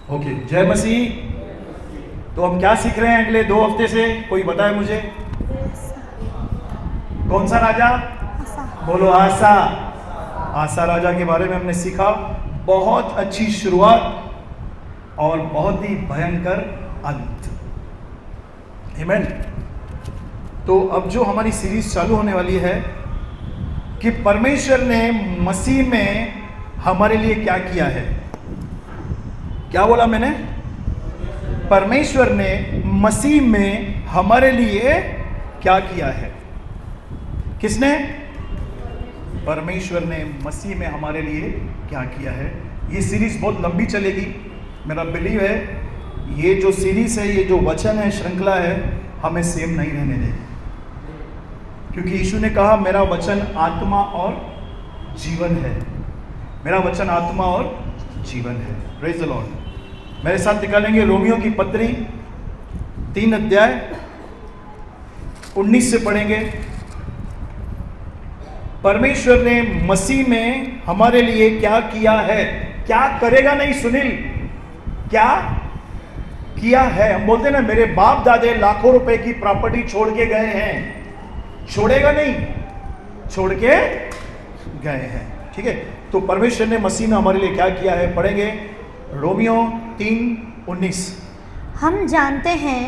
Okay, जय मसीह। तो हम क्या सीख रहे हैं अगले 2 हफ्ते से? कोई बताए मुझे। कौन सा राजा? बोलो आसा। आसा राजा के बारे में हमने सीखा। बहुत अच्छी शुरुआत और बहुत ही भयंकर अंत। आमीन। तो अब जो हमारी सीरीज चालू होने वाली है कि परमेश्वर ने मसीह में हमारे लिए क्या किया है। क्या बोला मैंने? परमेश्वर ने मसीह में हमारे लिए क्या किया है? किसने? परमेश्वर ने मसीह में हमारे लिए क्या किया है। ये सीरीज बहुत लंबी चलेगी। मेरा बिलीव है ये जो सीरीज है, ये जो वचन है, श्रृंखला है, हमें सेम नहीं रहने देगी, क्योंकि यीशु ने कहा मेरा वचन आत्मा और जीवन है। मेरा वचन आत्मा और जीवन है। Praise the Lord. मेरे साथ निकालेंगे रोमियो की पत्री 3 अध्याय 19 से पढ़ेंगे। परमेश्वर ने मसीह में हमारे लिए क्या किया है। क्या करेगा नहीं सुनील, क्या किया है। हम बोलते हैं ना, मेरे बाप दादे लाखों रुपए की प्रॉपर्टी छोड़ के गए हैं। छोड़ेगा नहीं, छोड़ के गए हैं। ठीक है, तो परमेश्वर ने मसीह में हमारे लिए क्या किया है, पढ़ेंगे रोमियो 3:19। हम जानते हैं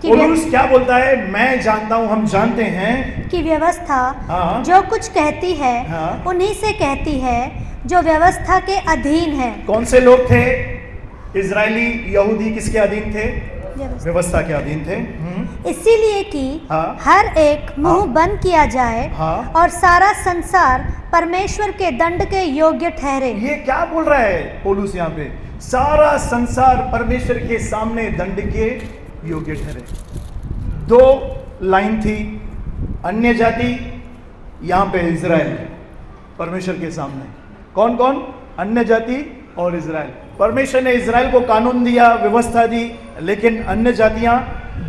कि पौलुस क्या बोलता है? मैं जानता हूं, हम जानते हैं कि व्यवस्था हाँ। जो कुछ कहती है हाँ। उन्हीं से कहती है जो व्यवस्था के अधीन है। कौन से लोग थे? इजरायली यहूदी किसके अधीन थे? व्यवस्था के अधीन थे। इसीलिए कि हाँ। हर एक मुंह हाँ। बंद किया जाए हाँ। और सारा संसार परमेश्वर के दंड के योग्य ठहरे। ये क्या बोल रहा है पौलुस यहाँ पे? सारा संसार परमेश्वर के सामने दंड के योग्य ठहरे। 2 लाइन थी, अन्य जाति, यहाँ पे इजराइल। परमेश्वर के सामने कौन कौन? अन्य जाति और इजराइल। परमेश्वर ने इजराइल को कानून दिया, व्यवस्था दी, लेकिन अन्य जातियां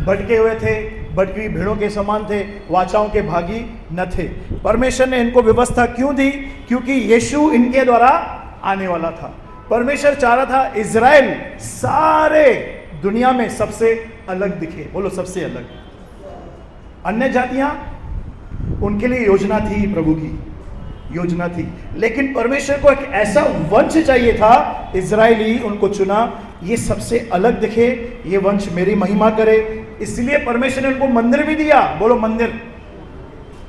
भटके हुए थे, भटकी हुई भेड़ों के समान थे, वाचाओं के भागी न थे। परमेश्वर ने इनको व्यवस्था क्यों दी? क्योंकि यीशु इनके द्वारा आने वाला था। परमेश्वर चाह रहा था इजराइल सारे दुनिया में सबसे अलग दिखे। बोलो सबसे अलग। अन्य जातियां, उनके लिए योजना थी, प्रभु की योजना थी, लेकिन परमेश्वर को एक ऐसा वंश चाहिए था, इजरायली उनको चुना, ये सबसे अलग दिखे, ये वंश मेरी महिमा करे। इसलिए परमेश्वर ने उनको मंदिर भी दिया। बोलो मंदिर।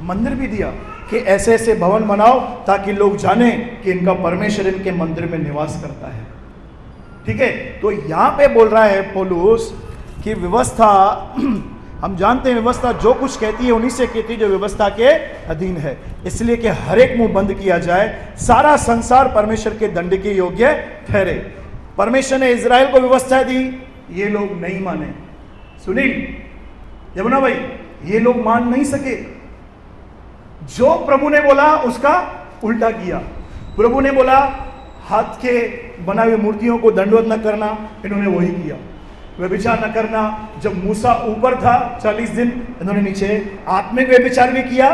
मंदिर भी दिया कि ऐसे ऐसे भवन बनाओ ताकि लोग जाने कि इनका परमेश्वर इनके मंदिर में निवास करता है। ठीक है, तो यहां पे बोल रहा है पौलुस कि व्यवस्था हम जानते हैं व्यवस्था जो कुछ कहती है उन्हीं से कहती है जो व्यवस्था के अधीन है। इसलिए कि हर एक मुंह बंद किया जाए, सारा संसार परमेश्वर के दंड के योग्य ठहरे। परमेश्वर ने इजराइल को व्यवस्था दी, ये लोग नहीं माने। सुनील, यमुना भाई, ये लोग मान नहीं सके। जो प्रभु ने बोला उसका उल्टा किया। प्रभु ने बोला हाथ के बनाई हुई मूर्तियों को दंडवत न करना, इन्होंने वही किया। व्यभिचार न करना, जब मूसा ऊपर था 40 दिन, इन्होंने नीचे आत्मिक व्यभिचार भी किया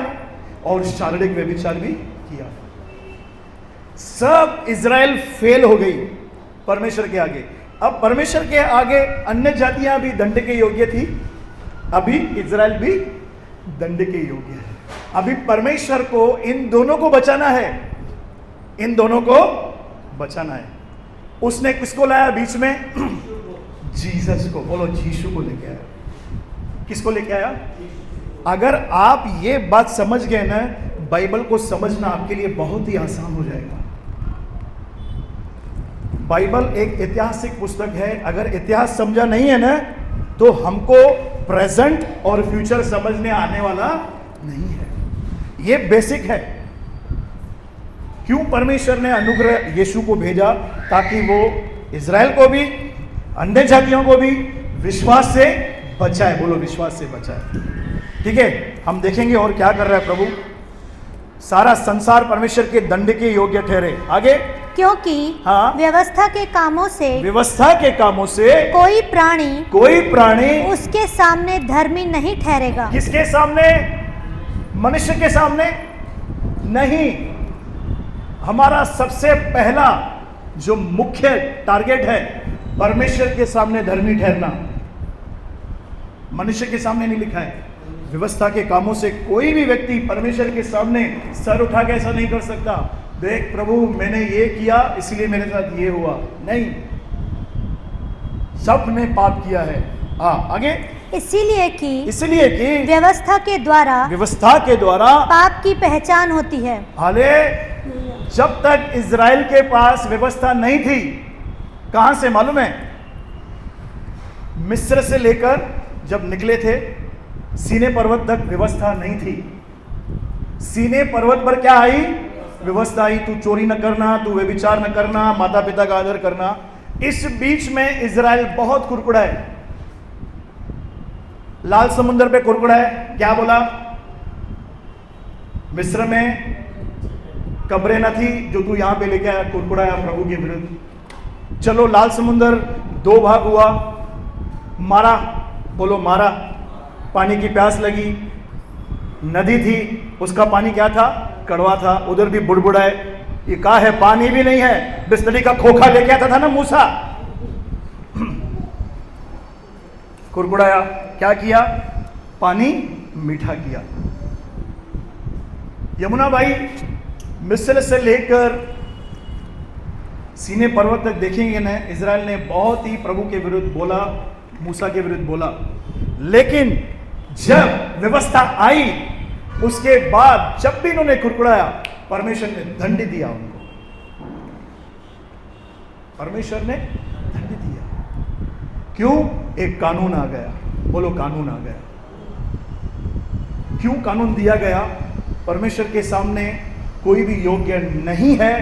और शारीरिक व्यभिचार भी किया। सब इजराइल फेल हो गई परमेश्वर के आगे। अब परमेश्वर के आगे अन्य जातियां भी दंड के योग्य थी, अभी इजराइल भी दंड के योग्य है। अभी परमेश्वर को इन दोनों को बचाना है, इन दोनों को बचाना है। उसने किसको लाया बीच में? जीसस को। बोलो यीशु को लेके आया। किसको लेके आया? अगर आप ये बात समझ गए ना, बाइबल को समझना आपके लिए बहुत ही आसान हो जाएगा। बाइबल एक ऐतिहासिक पुस्तक है। अगर इतिहास समझा नहीं है ना, तो हमको प्रेजेंट और फ्यूचर समझने आने वाला नहीं है। ये बेसिक है। क्यों परमेश्वर ने अनुग्रह यीशु को भेजा? ताकि वो इजराइल को भी, अन्य जातियों को भी विश्वास से बचाए। बोलो विश्वास से बचाए। ठीक है, हम देखेंगे और क्या कर रहा है प्रभु। सारा संसार परमेश्वर के दंड के योग्य ठहरे। आगे, क्योंकि हाँ। व्यवस्था के कामों से कोई प्राणी उसके सामने धर्मी नहीं ठहरेगा। किसके सामने? मनुष्य के सामने नहीं। हमारा सबसे पहला जो मुख्य टारगेट है परमेश्वर के सामने धर्मी ठहरना, मनुष्य के सामने नहीं लिखा है। व्यवस्था के कामों से कोई भी व्यक्ति परमेश्वर के सामने सर उठा के ऐसा नहीं कर सकता, देख प्रभु मैंने ये किया इसलिए मेरे साथ ये हुआ, नहीं, सब ने पाप किया है। हाँ आगे, इसलिए कि व्यवस्था के द्वारा पाप की पहचान होती है। हाले जब तक इज़राइल के पास व्यवस्था नहीं थी, कहां से मालूम है? मिस्र से लेकर जब निकले थे सीने पर्वत तक व्यवस्था नहीं थी। सीने पर्वत पर क्या आई? व्यवस्था आई, तू चोरी न करना, तू व्यभिचार न करना, माता पिता का आदर करना। इस बीच में इज़राइल बहुत कुरकुड़ा है, लाल समुद्र पे कुरकुड़ा है। क्या बोला? मिस्र में कब्रें न थी जो तू यहां पे लेके आया, कुरकुड़ाया प्रभु के विरुद्ध। चलो लाल समुद्र 2 भाग हुआ, मारा, बोलो मारा, पानी की प्यास लगी, नदी थी उसका पानी क्या था? कड़वा था, उधर भी बुड़बुड़ाए, ये कहा है पानी भी नहीं है, बिस्लरी का खोखा लेके आता था ना मूसा, कुरकुड़ाया, क्या किया? पानी मीठा किया। यमुना भाई मिस्र से लेकर सीने पर्वत तक देखेंगे ना, इज़राइल ने बहुत ही प्रभु के विरुद्ध बोला, मूसा के विरुद्ध बोला। लेकिन जब व्यवस्था आई उसके बाद जब भी इन्होंने कुरकुड़ाया, परमेश्वर ने दंड दिया उनको, परमेश्वर ने दंड दिया। क्यों? एक कानून आ गया, बोलो कानून आ गया। क्यों कानून दिया गया? परमेश्वर के सामने कोई भी योग्य नहीं है,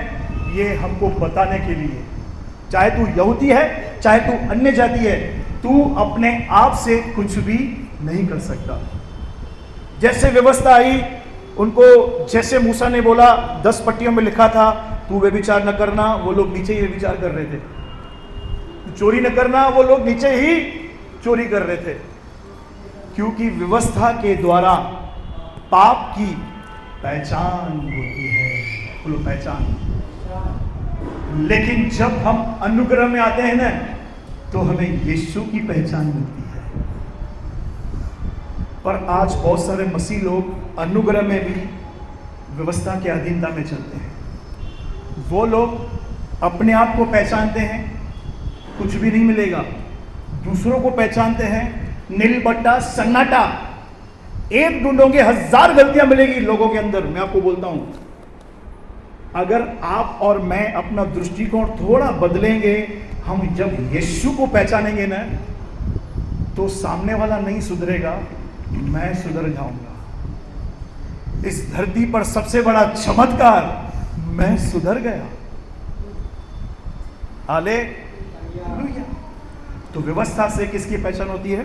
ये हमको बताने के लिए। चाहे तू यहूदी है, चाहे तू अन्य जाति है, तू अपने आप से कुछ भी नहीं कर सकता। जैसे व्यवस्था आई उनको, जैसे मूसा ने बोला 10 पट्टियों में लिखा था तू व्यभिचार न करना, वो लोग नीचे ही व्यभिचार कर रहे थे। चोरी न करना, वो लोग नीचे ही चोरी कर रहे थे। क्योंकि व्यवस्था के द्वारा पाप की पहचान होती है, बोलो पहचान। लेकिन जब हम अनुग्रह में आते हैं ना, तो हमें यीशु की पहचान मिलती है। पर आज बहुत सारे मसीह लोग अनुग्रह में भी व्यवस्था के अधीनता में चलते हैं। वो लोग अपने आप को पहचानते हैं, कुछ भी नहीं मिलेगा। दूसरों को पहचानते हैं, नील बट्टा सन्नाटा, एक ढूंढोगे 1000 गलतियां मिलेगी लोगों के अंदर। मैं आपको बोलता हूं, अगर आप और मैं अपना दृष्टिकोण थोड़ा बदलेंगे, हम जब यीशु को पहचानेंगे ना, तो सामने वाला नहीं सुधरेगा, मैं सुधर जाऊंगा। इस धरती पर सबसे बड़ा चमत्कार, मैं सुधर गया। हालेलुया। तो व्यवस्था से किसकी पहचान होती है?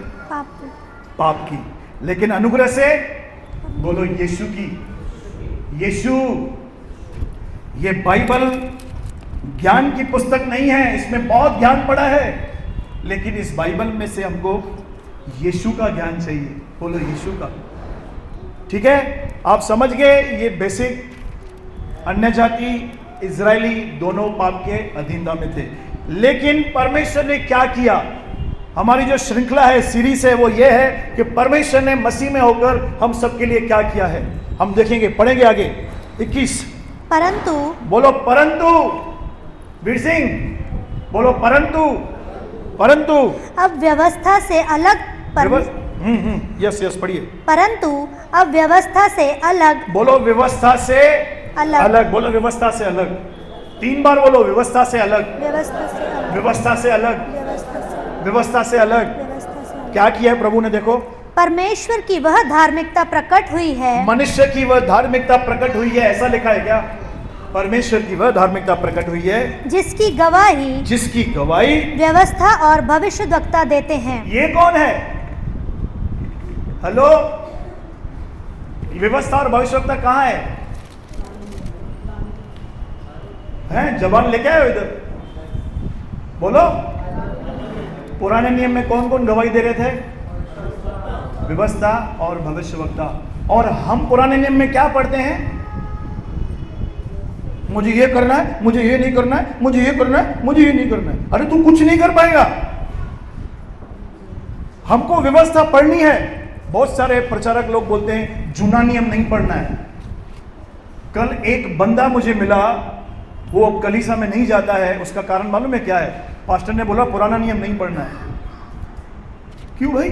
पाप की। लेकिन अनुग्रह से, बोलो यीशु की। यीशु, ये बाइबल ज्ञान की पुस्तक नहीं है, इसमें बहुत ज्ञान पड़ा है, लेकिन इस बाइबल में से हमको यीशु का ज्ञान चाहिए, बोलो यीशु का। ठीक है, आप समझ गए? ये बेसिक। अन्य जाति इजरायली दोनों पाप के अधीनता में थे, लेकिन परमेश्वर ने क्या किया? हमारी जो श्रृंखला है, सीरीज है, वो ये है कि परमेश्वर ने मसीह में होकर हम सबके लिए क्या किया है, हम देखेंगे, पढ़ेंगे आगे। 21, परंतु, बोलो परंतु। वीर सिंह बोलो परंतु। परंतु अब व्यवस्था से अलग यस पढ़िए। परंतु अब व्यवस्था से अलग, बोलो व्यवस्था से अलग, बोलो व्यवस्था से अलग, 3 बार बोलो, व्यवस्था से अलग, व्यवस्था से अलग, व्यवस्था से अलग, व्यवस्था से अलग। व्यवस्था से अलग। क्या किया है प्रभु ने? देखो, परमेश्वर की वह धार्मिकता प्रकट हुई है, मनुष्य की वह धार्मिकता प्रकट हुई है, ऐसा लिखा है क्या? परमेश्वर की वह धार्मिकता प्रकट हुई है जिसकी गवाही व्यवस्था और भविष्यद्वक्ता देते हैं। ये कौन है? हेलो, व्यवस्था और भविष्यद्वक्ता कहां है? हैं? जबान लेके आए हो इधर, बोलो। पुराने नियम में कौन कौन गवाही दे रहे थे? व्यवस्था और भविष्यद्वक्ता। और हम पुराने नियम में क्या पढ़ते हैं? मुझे ये करना है, मुझे ये नहीं करना है, मुझे ये करना है, मुझे ये नहीं करना है। अरे तू कुछ नहीं कर पाएगा। हमको व्यवस्था पढ़नी है। बहुत सारे प्रचारक लोग बोलते हैं जूना नियम नहीं पढ़ना है। कल एक बंदा मुझे मिला, वो अब कलीसिया में नहीं जाता है। उसका कारण मालूम है क्या है? पास्टर ने बोला पुराना नियम नहीं पढ़ना है। क्यों भाई?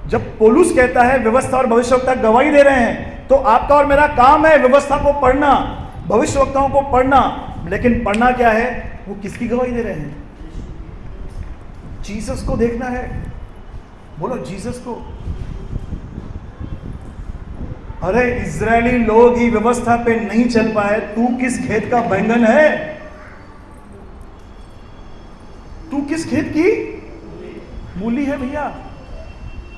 जब पौलुस कहता है व्यवस्था और भविष्यवक्ता गवाही दे रहे हैं, तो आपका और मेरा काम है व्यवस्था को पढ़ना, भविष्यवक्ताओं को पढ़ना। लेकिन पढ़ना क्या है? वो किसकी गवाही दे रहे हैं? जीसस को देखना है। बोलो जीसस को। अरे इजरायली लोग ही व्यवस्था पे नहीं चल पाए, तू किस खेत का बैंगन है? तू किस खेत की मूली है भैया?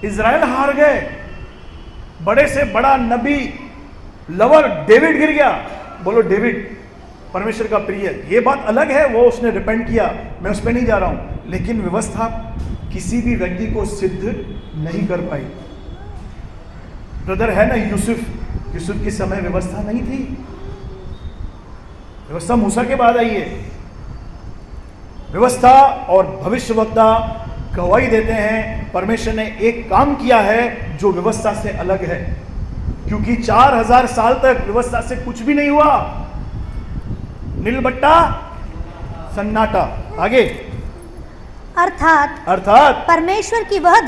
इजराइल हार गए। बड़े से बड़ा नबी लवर डेविड गिर गया। बोलो डेविड परमेश्वर का प्रिय। ये बात अलग है, वो उसने रिपेंट किया, मैं उस पर नहीं जा रहा हूं। लेकिन व्यवस्था किसी भी व्यक्ति को सिद्ध नहीं कर पाई। ब्रदर है ना यूसुफ के समय व्यवस्था नहीं थी। व्यवस्था मूसा के बाद आई है। व्यवस्था और भविष्यवक्ता गवाही देते हैं परमेश्वर ने एक काम किया है जो व्यवस्था से अलग है। क्योंकि 4000 साल तक व्यवस्था से कुछ भी नहीं हुआ। नीलबट्टा सन्नाटा। आगे अर्थात परमेश्वर की वह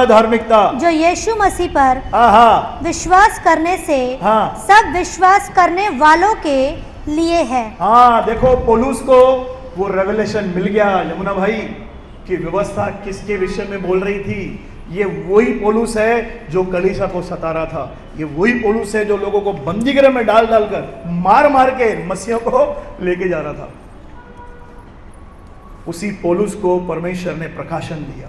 धार्मिकता जो यीशु मसीह पर विश्वास करने से सब विश्वास करने वालों के लिए है। हाँ देखो पौलुस को वो रेवलेशन मिल गया यमुना भाई कि व्यवस्था किसके विषय में बोल रही थी। ये वही पौलुस है जो कलीसिया को सता रहा था। ये वही पौलुस है जो लोगों को बंदीगृह में डाल कर मार के मसीहों को लेके जा रहा था। उसी पौलुस को परमेश्वर ने प्रकाशन दिया।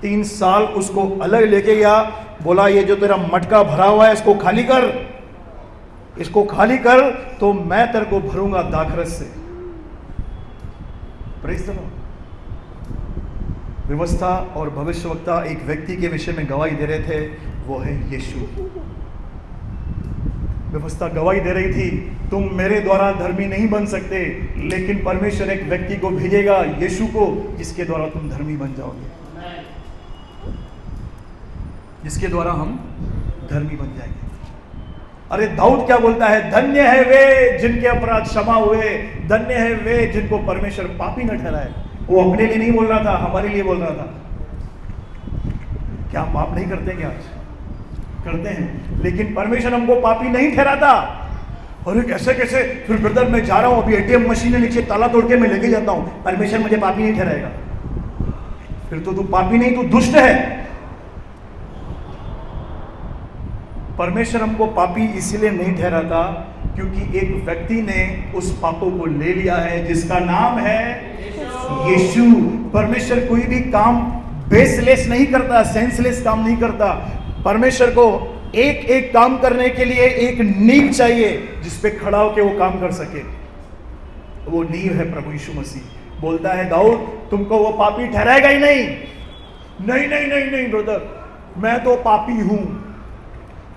3 साल उसको अलग लेके गया, बोला ये जो तेरा मटका भरा हुआ है इसको खाली कर, इसको खाली कर तो मैं तेरे को भरूंगा दाखरस से। Praise the Lord. व्यवस्था और भविष्यवक्ता एक व्यक्ति के विषय में गवाही दे रहे थे, वो है यीशु। व्यवस्था गवाही दे रही थी तुम मेरे द्वारा धर्मी नहीं बन सकते, लेकिन परमेश्वर एक व्यक्ति को भेजेगा यीशु को जिसके द्वारा तुम धर्मी बन जाओगे, जिसके द्वारा हम धर्मी बन जाएंगे। अरे दाऊद क्या बोलता है? धन्य है वे जिनके अपराध क्षमा हुए, धन्य है वे जिनको परमेश्वर पापी न ठहराए। वो अपने लिए नहीं बोल रहा था, हमारे लिए बोल रहा था। क्या पाप नहीं करते क्या? करते हैं, लेकिन परमेश्वर हमको पापी नहीं ठहराता। अरे कैसे कैसे? फिर ब्रदर मैं जा रहा हूं, अभी एटीएम मशीन है नीचे, ताला तोड़ के मैं लेके जाता हूं, परमेश्वर मुझे पापी नहीं ठहराएगा। फिर तो तू पापी नहीं, तू दुष्ट है। परमेश्वर हमको पापी इसलिए नहीं ठहराता क्योंकि एक व्यक्ति ने उस पापों को ले लिया है जिसका नाम है यीशु। परमेश्वर कोई भी काम बेसलेस नहीं करता, सेंसलेस काम नहीं करता। परमेश्वर को एक एक काम करने के लिए एक नींव चाहिए जिस पे खड़ा होकर वो काम कर सके। वो नींव है प्रभु यीशु मसीह। बोलता है दाऊद तुमको वो पापी ठहराएगा ही नहीं। नहीं नहीं नहीं नहीं ब्रदर, मैं तो पापी हूं।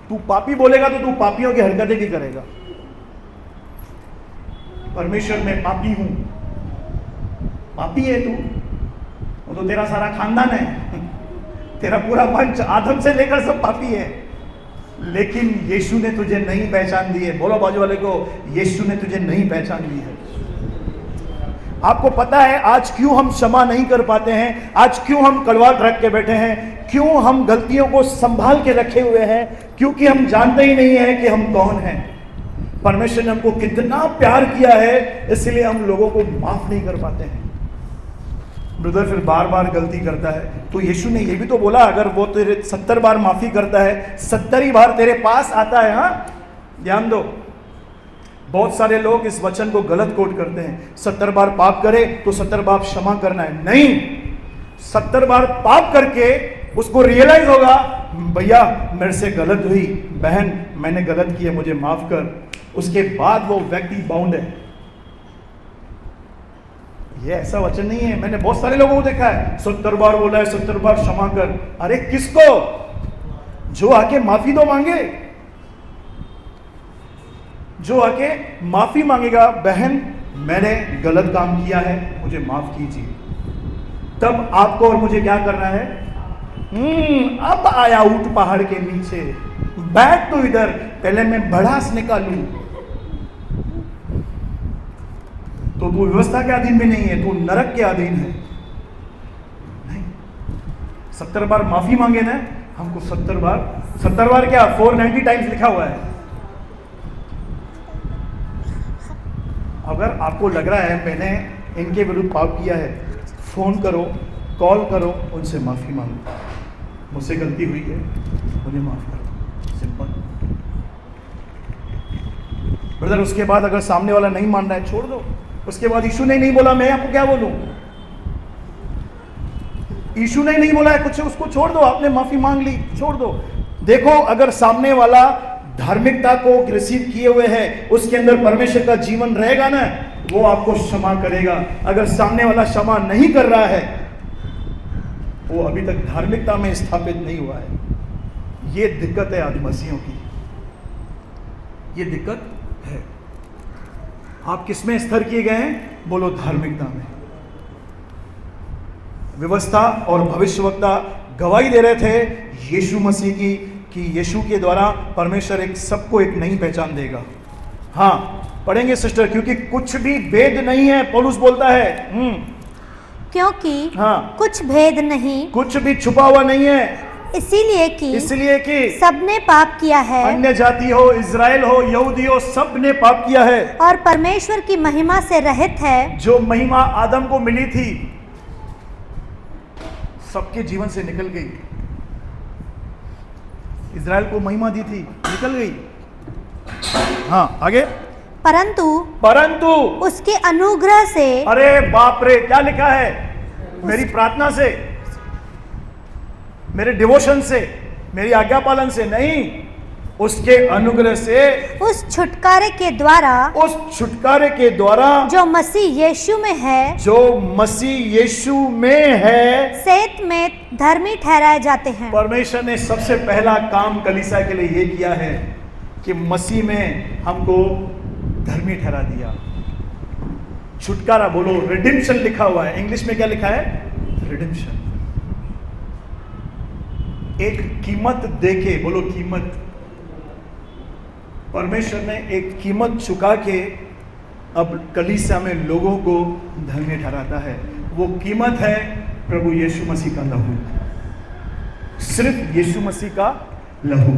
तू पापी बोलेगा तो तू पापियों की हरकतें भी करेगा। परमेश्वर मैं पापी हूं। पापी है तू, वो तो तेरा सारा खानदान है, तेरा पूरा वंश आदम से लेकर सब पापी है। लेकिन यीशु ने तुझे नहीं पहचान दी है। बोलो बाजू वाले को, यीशु ने तुझे नहीं पहचान दी है। आपको पता है आज क्यों हम क्षमा नहीं कर पाते हैं? आज क्यों हम कड़वाहट रख के बैठे हैं? क्यों हम गलतियों को संभाल के रखे हुए हैं? क्योंकि हम जानते ही नहीं है कि हम कौन हैं। परमेश्वर ने हमको कितना प्यार किया है, इसलिए हम लोगों को माफ नहीं कर पाते हैं। ब्रदर फिर बार बार गलती करता है तो यीशु ने ये भी तो बोला अगर वो तेरे 70 बार माफी करता है, 70 ही बार तेरे पास आता है। हाँ ध्यान दो, बहुत सारे लोग इस वचन को गलत कोट करते हैं। 70 बार पाप करे तो 70 बार क्षमा करना है। नहीं, 70 बार पाप करके उसको रियलाइज होगा भैया मेरे से गलत हुई, बहन मैंने गलत किया, मुझे माफ कर। उसके बाद वो व्यक्ति बाउंड है। ये ऐसा वचन नहीं है। मैंने बहुत सारे लोगों को देखा है 70 बार बोला है 70 बार क्षमा कर। अरे किसको? जो आके माफी तो मांगे। जो आके माफी मांगेगा, बहन मैंने गलत काम किया है, मुझे माफ कीजिए, तब आपको और मुझे क्या करना है? अब आया ऊंट पहाड़ के नीचे, बैठ तो इधर, पहले मैं भड़ास निकालूं। तो तू व्यवस्था के अधीन भी नहीं है, तू नरक के अधीन है। नहीं, 70 बार माफी मांगे ना हमको, 70 बार क्या, 490 टाइम्स लिखा हुआ है। अगर आपको लग रहा है मैंने इनके विरुद्ध पाप किया है, फोन करो, कॉल करो, उनसे माफी मांगो, मुझसे गलती हुई है, मुझे माफ करो, सिंपल। ब्रदर उसके बाद अगर सामने वाला नहीं मान रहा है, छोड़ दो। उसके बाद यीशु ने नहीं बोला, मैं आपको क्या बोलूं? यीशु ने नहीं बोला है कुछ, उसको छोड़ दो, आपने माफी मांग ली, छोड़ दो। देखो अगर सामने वाला धार्मिकता को रिसीव किए हुए है, उसके अंदर परमेश्वर का जीवन रहेगा ना, वो आपको क्षमा करेगा। अगर सामने वाला क्षमा नहीं कर रहा है, वो अभी तक धार्मिकता में स्थापित नहीं हुआ है। ये दिक्कत है आज मसीहों की, ये दिक्कत है। आप किसमें स्थिर किए गए हैं? बोलो धार्मिकता में। व्यवस्था और भविष्यवक्ता गवाही दे रहे थे यीशु मसीह की, कि यीशु के द्वारा परमेश्वर सबको एक नई पहचान देगा। हाँ पढ़ेंगे सिस्टर, क्योंकि कुछ भी भेद नहीं है, पौलुस बोलता है। क्योंकि हाँ, कुछ भेद नहीं, कुछ भी छुपा हुआ नहीं है, इसलिए कि सबने पाप किया है, अन्य जाति हो, इजराइल हो, यहूदी हो, सब ने पाप किया है और परमेश्वर की महिमा से रहित है। जो महिमा आदम को मिली थी सबके जीवन से निकल गई। इजराइल को महिमा दी थी, निकल गई। हाँ आगे। परंतु उसके अनुग्रह से, अरे बाप रे, क्या लिखा है? मेरी प्रार्थना से, मेरे डिवोशन से, मेरी आज्ञा पालन से नहीं, उसके अनुग्रह से, उस छुटकारे के द्वारा जो मसीह यीशु में है, सेत में धर्मी ठहराए जाते हैं। परमेश्वर ने सबसे पहला काम कलीसिया के लिए ये किया है कि मसीह में हमको धर्मी ठहरा दिया। छुटकारा, बोलो रिडिम्पशन लिखा हुआ है, इंग्लिश में क्या लिखा है? रिडिम्पशन। एक कीमत देके, बोलो कीमत। परमेश्वर ने एक कीमत चुका के अब कलीसिया में लोगों को धर्मी ठहराता है। वो कीमत है प्रभु यीशु मसीह का लहू, सिर्फ यीशु मसीह का लहू।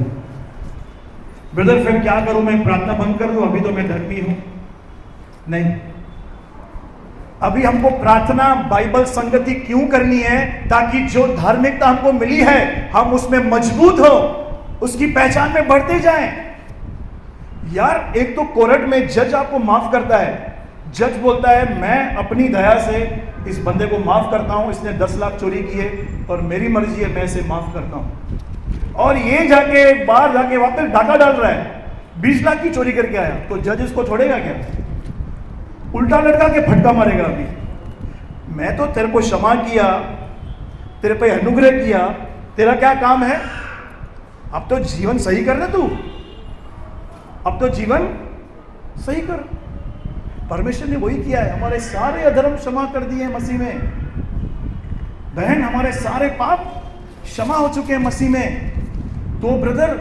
ब्रदर फिर क्या करूं? मैं प्रार्थना बंद कर दूं? अभी तो मैं धर्मी हूं। नहीं, अभी हमको प्रार्थना बाइबल संगति क्यों करनी है? ताकि जो धार्मिकता हमको मिली है हम उसमें मजबूत हो, उसकी पहचान में बढ़ते जाएं। यार एक तो कोर्ट में जज आपको माफ करता है, जज बोलता है मैं अपनी दया से इस बंदे को माफ करता हूं, इसने 10 लाख चोरी किए और मेरी मर्जी है, मैं इसे माफ करता हूं। और ये जाके बाहर जाके वापस डाका डाल रहा है, 20 लाख की चोरी करके आया, तो जज इसको छोड़ेगा क्या? उल्टा लटका के फटका मारेगा। अभी मैं तो तेरे को क्षमा किया, तेरे पे अनुग्रह किया, तेरा क्या काम है? अब तो जीवन सही कर ना तू, अब तो जीवन सही कर। परमेश्वर ने वही किया है, हमारे सारे अधर्म क्षमा कर दिए मसीह में। बहन हमारे सारे पाप क्षमा हो चुके हैं मसीह में। तो ब्रदर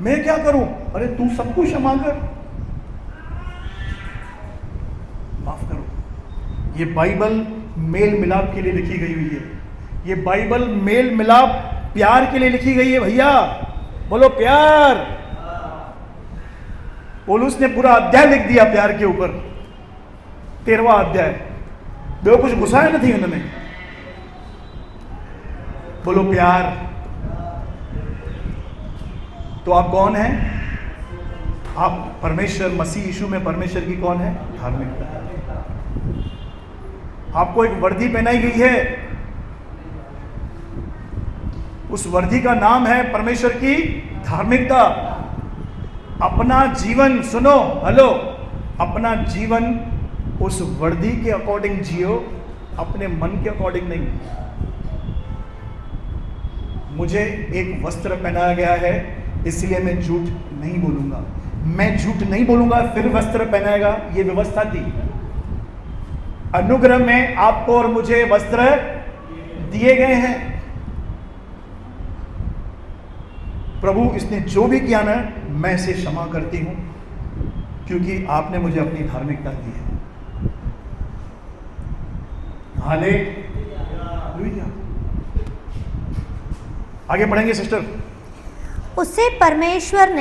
मैं क्या करूं? अरे तू सबको क्षमा कर, माफ करो। ये बाइबल मेल मिलाप के लिए लिखी गई हुई है, ये बाइबल मेल मिलाप प्यार के लिए लिखी गई है। भैया बोलो प्यार। पौलुस ने पूरा अध्याय लिख दिया प्यार के ऊपर, 13वां अध्याय। वो कुछ घुसाया नहीं उन्होंने। बोलो प्यार। तो आप कौन हैं? आप परमेश्वर, मसीह यीशु में परमेश्वर की कौन है? धार्मिकता। आपको एक वर्दी पहनाई गई है, उस वर्दी का नाम है परमेश्वर की धार्मिकता। अपना जीवन, सुनो, हेलो, अपना जीवन उस वर्दी के अकॉर्डिंग जियो, अपने मन के अकॉर्डिंग नहीं। मुझे एक वस्त्र पहनाया गया है इसलिए मैं झूठ नहीं बोलूंगा। मैं झूठ नहीं बोलूंगा, फिर वस्त्र पहनाएगा। ये व्यवस्था थी। अनुग्रह में आपको और मुझे वस्त्र दिए गए हैं। प्रभु इसने जो भी किया ना, मैं इसे क्षमा करती हूं, क्योंकि आपने मुझे अपनी धार्मिकता दी है। हालेलुया। आगे पढ़ेंगे सिस्टर। उसे परमेश्वर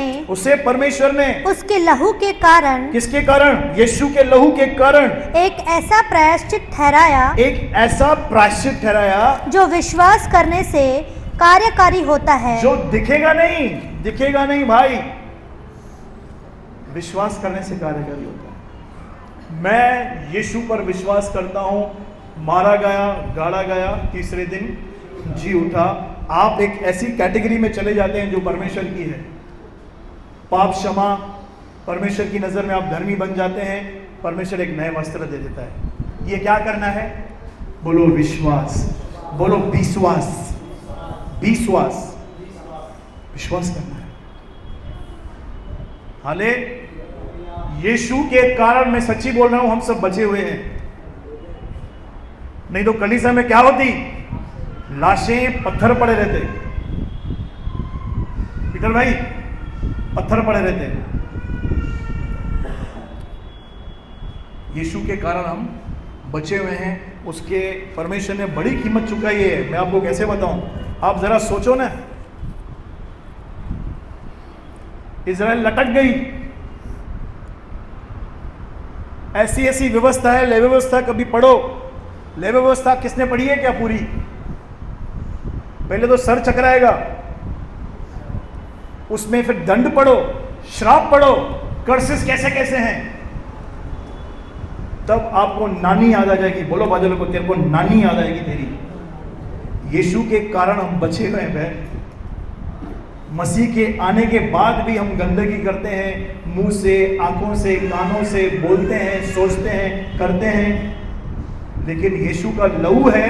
ने उसके लहू के कारण, किसके कारण? यीशु के लहू के कारण एक ऐसा प्रायश्चित ठहराया जो विश्वास करने से कार्यकारी होता है। जो दिखेगा नहीं भाई, विश्वास करने से कार्यकारी होता है। मैं यीशु पर विश्वास करता हूं, मारा गया, गाड़ा गया, तीसरे दिन जी उठा। आप एक ऐसी कैटेगरी में चले जाते हैं जो परमेश्वर की है। पाप क्षमा, परमेश्वर की नजर में आप धर्मी बन जाते हैं। परमेश्वर एक नए वस्त्र दे देता है। ये क्या करना है? बोलो विश्वास, बोलो विश्वास, विश्वास करना है। हाले यीशु के कारण, मैं सच्ची बोल रहा हूं, हम सब बचे हुए हैं। नहीं तो कलीसिया में क्या होती? लाशें, पत्थर पड़े रहते। पीटर भाई, पत्थर पड़े रहते। यीशु के कारण हम बचे हुए हैं। उसके परमेश्वर ने बड़ी कीमत चुकाई है। मैं आपको कैसे बताऊं? आप जरा सोचो ना, इजराइल लटक गई। ऐसी व्यवस्था है। ले व्यवस्था कभी पढ़ो। ले व्यवस्था किसने पढ़ी है क्या पूरी? पहले तो सर चकराएगा, उसमें फिर दंड पढ़ो, श्राप पढ़ो, कर्सेस कैसे कैसे हैं, तब आपको नानी याद आ जाएगी। बोलो बादलों को, तेरे को नानी याद आएगी तेरी। यीशु के कारण हम बचे हुए हैं। मसीह के आने के बाद भी हम गंदगी करते हैं, मुंह से, आंखों से, कानों से बोलते हैं, सोचते हैं, करते हैं। लेकिन यीशु का लहू है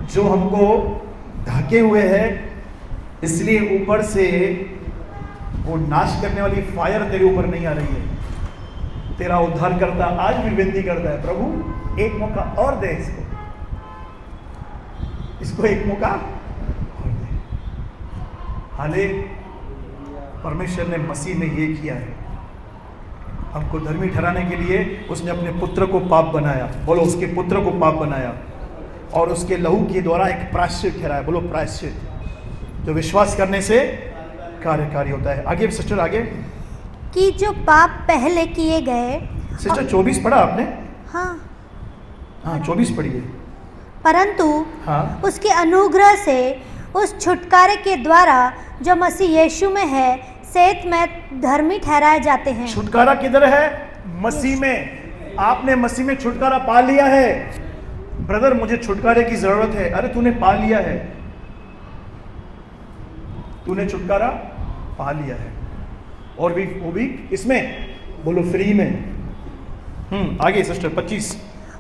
जो हमको ढके हुए है, इसलिए ऊपर से वो नाश करने वाली फायर तेरे ऊपर नहीं आ रही है। तेरा उद्धार करता आज भी विनती करता है, प्रभु एक मौका और दे, इसको एक मौका और दे। हाले परमेश्वर ने मसीह में ये किया है। हमको धर्मी ठहराने के लिए उसने अपने पुत्र को पाप बनाया। बोलो, उसके पुत्र को पाप बनाया और उसके लहू के द्वारा एक प्रायश्चित ठहराया। बोलो प्रायश्चित, जो विश्वास करने से कार्यकारी होता है। आगे सिस्टर, आगे। कि जो पाप पहले किए गए। सिस्टर 24 पढ़ा आपने? हाँ 24 पढ़िए। परंतु हाँ, उसके अनुग्रह से उस छुटकारे के द्वारा जो मसीह यीशु में है सेत में धर्मी ठहराए जाते हैं। छुटकारा किधर है? मसीह में। आपने मसीह में छुटकारा पा लिया है। ब्रदर, मुझे छुटकारे की जरूरत है। अरे तूने पा लिया है, तूने छुटकारा पा लिया है, और भी वो भी इसमें, बोलो फ्री में। आगे सिस्टर 25।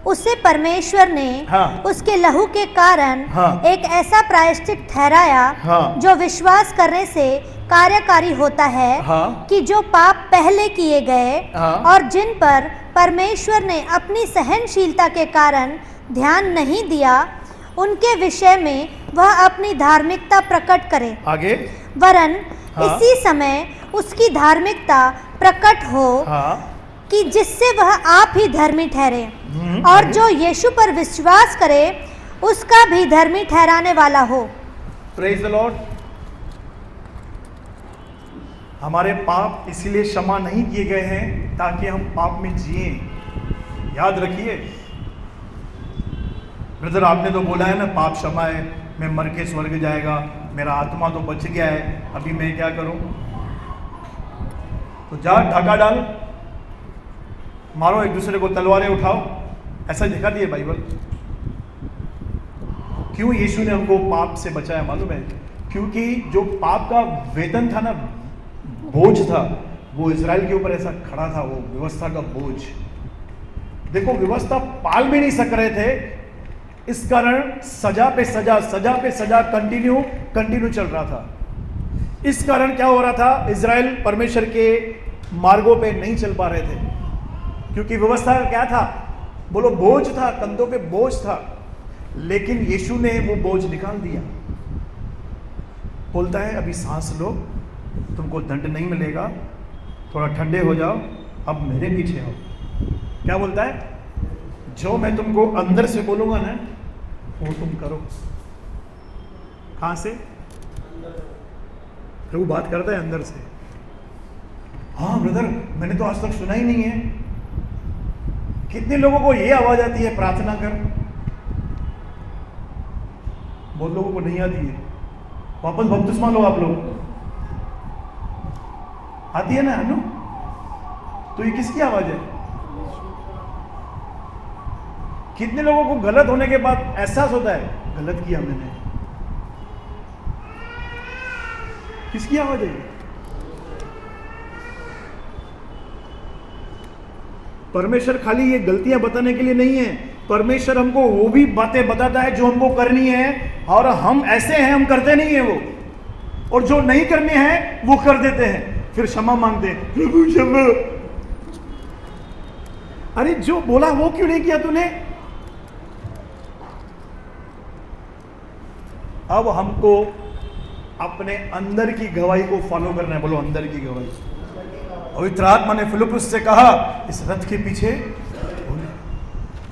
उसे परमेश्वर ने उसके लहू के कारण एक ऐसा प्रायश्चित ठहराया जो विश्वास करने से कार्यकारी होता है, कि जो पाप पहले किए गए और जिन पर परमेश्वर ने अपनी सहनशीलता के कारण ध्यान नहीं दिया, उनके विषय में वह अपनी धार्मिकता प्रकट करे। आगे। वरन इसी समय उसकी धार्मिकता प्रकट हो, कि जिससे वह आप ही धर्मी ठहरे, और जो यीशु पर विश्वास करे उसका भी धर्मी ठहराने वाला हो। Praise the Lord. हमारे पाप इसीलिए क्षमा नहीं किए गए हैं ताकि हम पाप में जिए। याद रखिए ब्रदर, आपने तो बोला है ना, पाप क्षमा है, मैं मर के स्वर्ग जाएगा, मेरा आत्मा तो बच गया है, अभी मैं क्या करूं? तो जा ढाका डाल, मारो एक दूसरे को, तलवारें उठाओ। ऐसा दिखा दिए बाइबल। क्यों यीशु ने हमको पाप से बचाया मालूम है? क्योंकि जो पाप का वेतन था ना, बोझ था, वो इजराइल के ऊपर ऐसा खड़ा था, वो व्यवस्था का बोझ। देखो, व्यवस्था पाल भी नहीं सक रहे थे, इस कारण सजा पे सजा, सजा पे सजा कंटिन्यू चल रहा था। इस कारण क्या हो रहा था? इजराइल परमेश्वर के मार्गों पे नहीं चल पा रहे थे, क्योंकि व्यवस्था का क्या था, बोलो बोझ था, कंधों पे बोझ था। लेकिन यीशु ने वो बोझ निकाल दिया। बोलता है अभी सांस लो, तुमको दंड नहीं मिलेगा, थोड़ा ठंडे हो जाओ, अब मेरे पीछे आओ। क्या बोलता है? जो मैं तुमको अंदर से बोलूंगा ना वो तुम करो। कहां से? प्रभु बात करता है अंदर से। हाँ ब्रदर, मैंने तो आज तक सुना ही नहीं है। कितने लोगों को ये आवाज आती है प्रार्थना कर, बहुत लोगों को नहीं आती है। वापस बपतिस्मा लो आप लोग, आती है ना अनु? तो ये किसकी आवाज है? कितने लोगों को गलत होने के बाद एहसास होता है गलत किया मैंने? किसकी आवाज है? परमेश्वर खाली ये गलतियां बताने के लिए नहीं है, परमेश्वर हमको वो भी बातें बताता है जो हमको करनी है, और हम ऐसे हैं, हम करते नहीं है वो, और जो नहीं करने हैं वो कर देते हैं, फिर क्षमा मांगते हैं, प्रभु क्षमा। अरे जो बोला वो क्यों नहीं किया तूने? अब हमको अपने अंदर की गवाही को फॉलो करना है। बोलो अंदर की गवाही। पवित्र आत्मा ने फिलिप्पुस से कहा इस रथ के पीछे।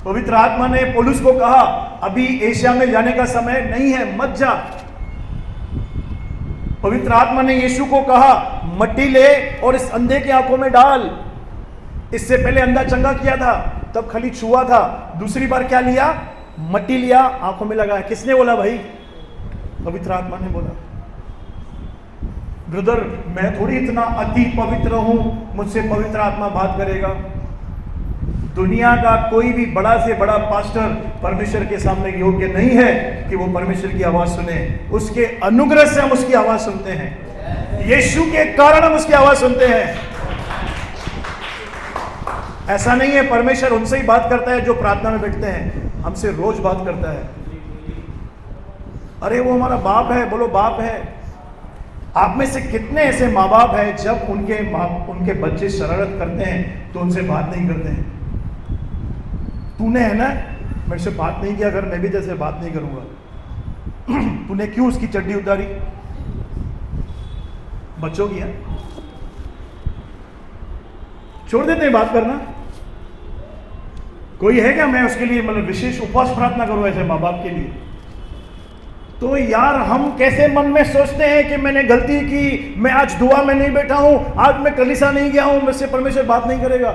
पवित्र आत्मा ने पौलुस को कहा अभी एशिया में जाने का समय नहीं है, मत जा। पवित्र आत्मा ने यीशु को कहा मट्टी ले और इस अंधे की आंखों में डाल। इससे पहले अंधा चंगा किया था, तब खाली छुआ था, दूसरी बार क्या लिया? मट्टी लिया, आंखों में लगाया। किसने बोला भाई? पवित्र आत्मा ने बोला। ब्रदर मैं थोड़ी इतना अति पवित्र हूं, मुझसे पवित्र आत्मा बात करेगा? दुनिया का कोई भी बड़ा से बड़ा पास्टर परमेश्वर के सामने योग्य नहीं है कि वो परमेश्वर की आवाज सुने। उसके अनुग्रह से हम उसकी आवाज सुनते हैं, यीशु के कारण हम उसकी आवाज सुनते हैं। ऐसा नहीं है परमेश्वर उनसे ही बात करता है जो प्रार्थना में बैठते हैं, हमसे रोज बात करता है। अरे वो हमारा बाप है, बोलो बाप है। आप में से कितने ऐसे माँ बाप हैं जब उनके बच्चे शरारत करते हैं तो उनसे बात नहीं करते हैं? तूने है ना मेरे से बात नहीं किया, अगर मैं भी जैसे बात नहीं करूंगा। तूने क्यों उसकी चड्डी उतारी? बच्चों की है, छोड़ देते हैं बात करना। कोई है क्या मैं उसके लिए मतलब विशेष उपवास प्रार्थना करूं ऐसे माँ बाप के लिए? तो यार हम कैसे मन में सोचते हैं कि मैंने गलती की, मैं आज दुआ में नहीं बैठा हूं, आज मैं कलीसिया नहीं गया हूं, मुझसे परमेश्वर बात नहीं करेगा।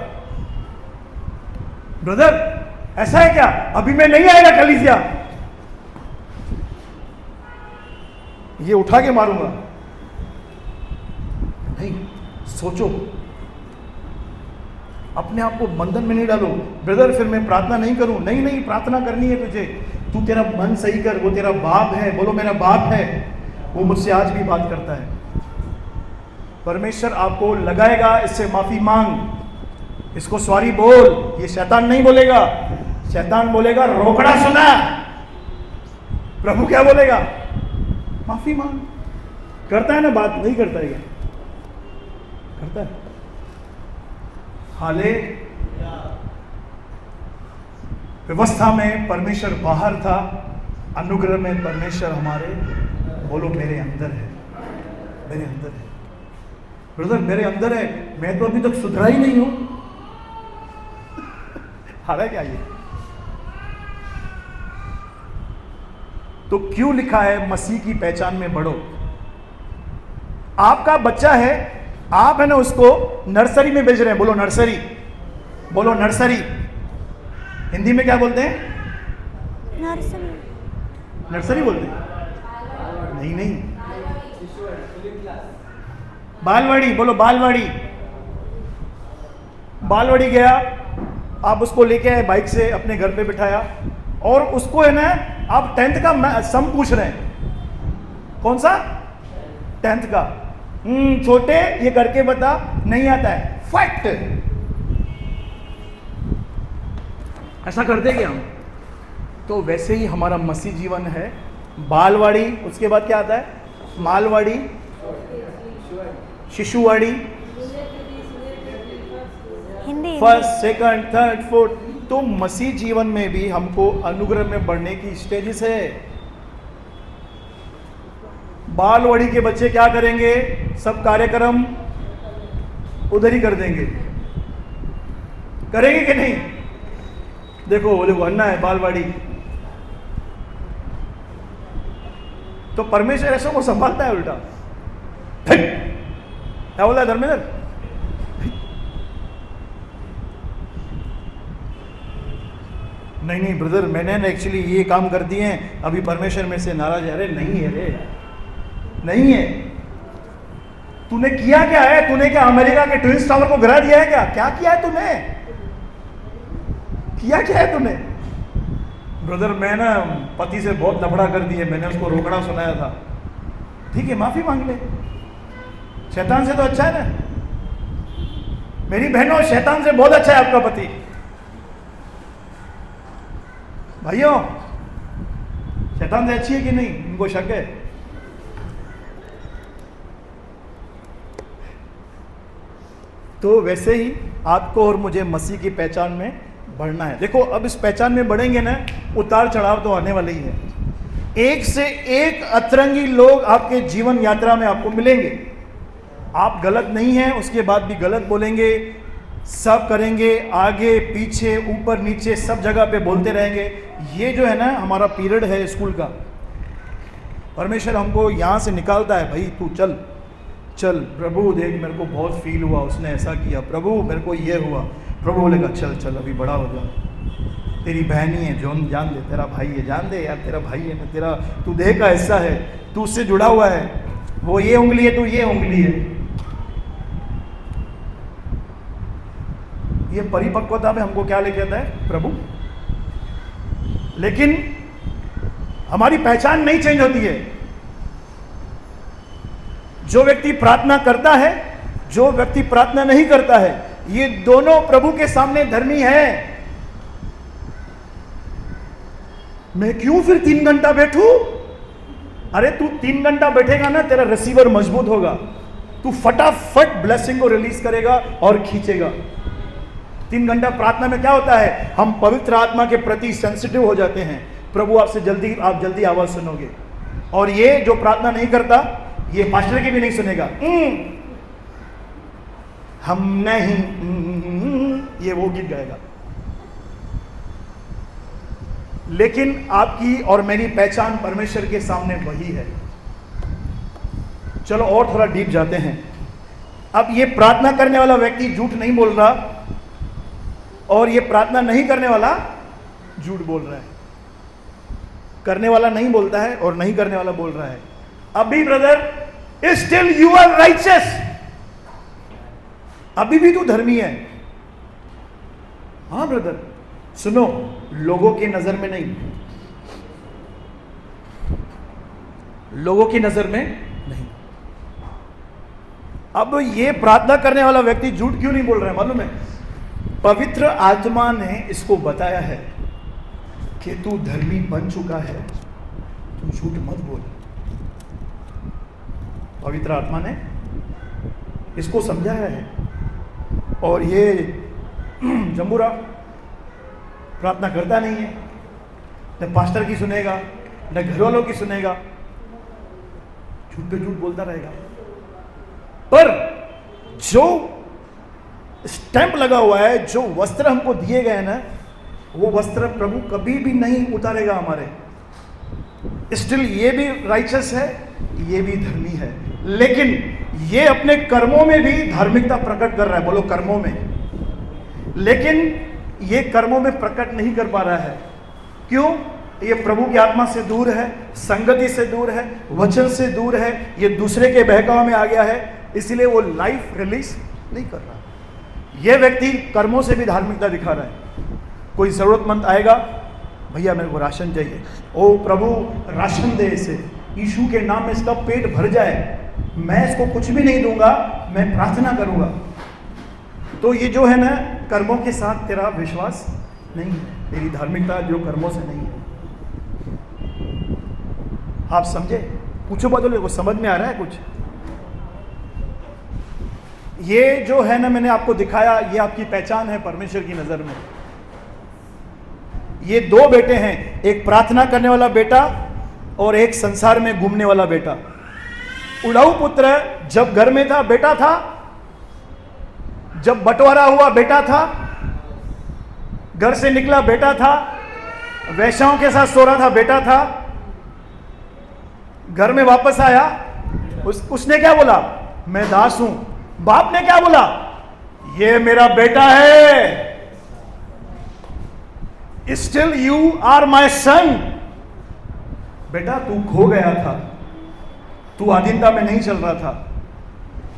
ब्रदर ऐसा है क्या? अभी मैं नहीं आएगा कलीसिया, ये उठा के मारूंगा? नहीं, सोचो, अपने आप को बंधन में नहीं डालो। ब्रदर फिर मैं प्रार्थना नहीं करूं? नहीं, प्रार्थना करनी है तुझे। तू तेरा मन सही कर, वो तेरा बाप है। बोलो मेरा बाप है, वो मुझसे आज भी बात करता है। परमेश्वर आपको लगाएगा, इससे माफी मांग, इसको सॉरी बोल। ये शैतान नहीं बोलेगा, शैतान बोलेगा रोकड़ा सुना। प्रभु क्या बोलेगा? माफी मांग। करता है ना बात? नहीं करता है क्या? करता है। हाले व्यवस्था में परमेश्वर बाहर था, अनुग्रह में परमेश्वर हमारे, बोलो मेरे अंदर है, मेरे अंदर है। ब्रदर मेरे अंदर है, मैं तो अभी तक सुधरा ही नहीं हूं। हारा क्या ये? तो क्यों लिखा है मसीह की पहचान में बढ़ो? आपका बच्चा है, आप है ना उसको नर्सरी में भेज रहे हैं। बोलो नर्सरी, बोलो नर्सरी। हिंदी में क्या बोलते हैं? नर्सरी। नर्सरी बोलते हैं? नहीं, बालवाड़ी। बोलो बालवाड़ी। बालवाड़ी गया, आप उसको लेके आए बाइक से, अपने घर पे बिठाया, और उसको है ना आप 10th का सम पूछ रहे हैं। कौन सा? 10th का। छोटे ये करके बता, नहीं आता है, फैक्ट। ऐसा करते क्या हम? तो वैसे ही हमारा मसीह जीवन है। बालवाड़ी, उसके बाद क्या आता है? मालवाड़ी, शिशुवाड़ी, in first, second, third, fourth. तो मसीह जीवन में भी हमको अनुग्रह में बढ़ने की स्टेजेस है। बालवाड़ी के बच्चे क्या करेंगे? सब कार्यक्रम उधर ही कर देंगे, करेंगे कि नहीं? देखो बोले बनना है बालवाड़ी, तो परमेश्वर ऐसा को संभालता है उल्टा। क्या बोला धर्मेंद्र? नहीं ब्रदर, मैंने ना एक्चुअली ये काम कर दिए हैं, अभी परमेश्वर में से नाराज है। अरे नहीं है रे, नहीं है। तूने किया क्या है? तूने क्या अमेरिका के ट्विन टावर को गिरा दिया है क्या? क्या किया है तूने? किया क्या है तूने? ब्रदर मैं ना पति से बहुत लफड़ा कर दिए, मैंने उसको रोकड़ा सुनाया था। ठीक है, माफी मांग ले। शैतान से तो अच्छा है ना मेरी बहनों, शैतान से बहुत अच्छा है आपका पति। भाइयों, शैतान से अच्छी है कि नहीं? इनको शक है। तो वैसे ही आपको और मुझे मसीह की पहचान में बढ़ना है। देखो अब इस पहचान में बढ़ेंगे ना, उतार चढ़ाव तो आने वाले ही है। एक से एक अतरंगी लोग आपके जीवन यात्रा में आपको मिलेंगे। आप गलत नहीं हैं, उसके बाद भी गलत बोलेंगे, सब करेंगे, आगे पीछे ऊपर नीचे सब जगह पे बोलते रहेंगे। ये जो है ना हमारा पीरियड है स्कूल का, परमेश्वर हमको यहाँ से निकालता है। भाई तू चल चल, प्रभु देख मेरे को बहुत फील हुआ, उसने ऐसा किया, प्रभु मेरे को ये हुआ। प्रभु बोलेगा चल चल अभी बड़ा हो जा, तेरी बहन ही है, जोन जान दे, तेरा भाई है, जान दे यार, तेरा भाई है ना, तेरा तू देह का हिस्सा है, तू उससे जुड़ा हुआ है, वो ये उंगली है, तू ये उंगली है। ये परिपक्वता में हमको क्या लेके आता है प्रभु। लेकिन हमारी पहचान नहीं चेंज होती है। जो व्यक्ति प्रार्थना करता है, जो व्यक्ति प्रार्थना नहीं करता है, ये दोनों प्रभु के सामने धर्मी है। मैं क्यों फिर 3 घंटा बैठूं? अरे तू 3 घंटा बैठेगा ना, तेरा रिसीवर मजबूत होगा, तू फटाफट ब्लेसिंग को रिलीज करेगा और खींचेगा। 3 घंटा प्रार्थना में क्या होता है? हम पवित्र आत्मा के प्रति सेंसिटिव हो जाते हैं। प्रभु आपसे जल्दी, आप जल्दी आवाज सुनोगे। और ये जो प्रार्थना नहीं करता, ये पास्टर की भी नहीं सुनेगा। हम नहीं, ये वो गीत गाएगा। लेकिन आपकी और मेरी पहचान परमेश्वर के सामने वही है। चलो और थोड़ा डीप जाते हैं। अब ये प्रार्थना करने वाला व्यक्ति झूठ नहीं बोल रहा, और ये प्रार्थना नहीं करने वाला झूठ बोल रहा है। करने वाला नहीं बोलता है और नहीं करने वाला बोल रहा है। अभी brother still you are righteous, अभी भी तू धर्मी है। हाँ ब्रदर सुनो, लोगों की नजर में नहीं, लोगों की नजर में नहीं। अब ये प्रार्थना करने वाला व्यक्ति झूठ क्यों नहीं बोल रहा है मालूम है? पवित्र आत्मा ने इसको बताया है कि तू धर्मी बन चुका है, तू झूठ मत बोल। पवित्र आत्मा ने इसको समझाया है। और ये जम्बूरा प्रार्थना करता नहीं है, न पास्टर की सुनेगा, न घर वालों की सुनेगा, झूठ पे झूठ बोलता रहेगा। पर जो स्टैंप लगा हुआ है, जो वस्त्र हमको दिए गए ना, वो वस्त्र प्रभु कभी भी नहीं उतारेगा हमारे। स्टिल ये भी राइचस है, ये भी धर्मी है, लेकिन ये अपने कर्मों में भी धार्मिकता प्रकट कर रहा है। बोलो कर्मों में। लेकिन ये कर्मों में प्रकट नहीं कर पा रहा है। क्यों? ये प्रभु की आत्मा से दूर है, संगति से दूर है, वचन से दूर है, ये दूसरे के बहकाव में आ गया है, इसलिए वो लाइफ रिलीज नहीं कर रहा। ये व्यक्ति कर्मों से भी धार्मिकता दिखा रहा है। कोई जरूरतमंद आएगा, भैया मेरे को राशन चाहिए, ओ प्रभु राशन दे इसे, यीशु के नाम में इसका पेट भर जाए, मैं इसको कुछ भी नहीं दूंगा, मैं प्रार्थना करूंगा। तो ये जो है ना, कर्मों के साथ तेरा विश्वास नहीं है, तेरी धार्मिकता जो कर्मों से नहीं है। आप समझे? पूछो बदले को समझ में आ रहा है कुछ? ये जो है ना, मैंने आपको दिखाया, ये आपकी पहचान है परमेश्वर की नजर में। ये दो बेटे हैं, एक प्रार्थना करने वाला बेटा और एक संसार में घूमने वाला बेटा। उड़ाऊ पुत्र जब घर में था बेटा था, जब बंटवारा हुआ बेटा था, घर से निकला बेटा था, वैश्याओं के साथ सो रहा था बेटा था, घर में वापस आया, उसने क्या बोला? मैं दास हूं। बाप ने क्या बोला? ये मेरा बेटा है, स्टिल यू आर माई सन। बेटा तू खो गया था, तू आधीनता में नहीं चल रहा था,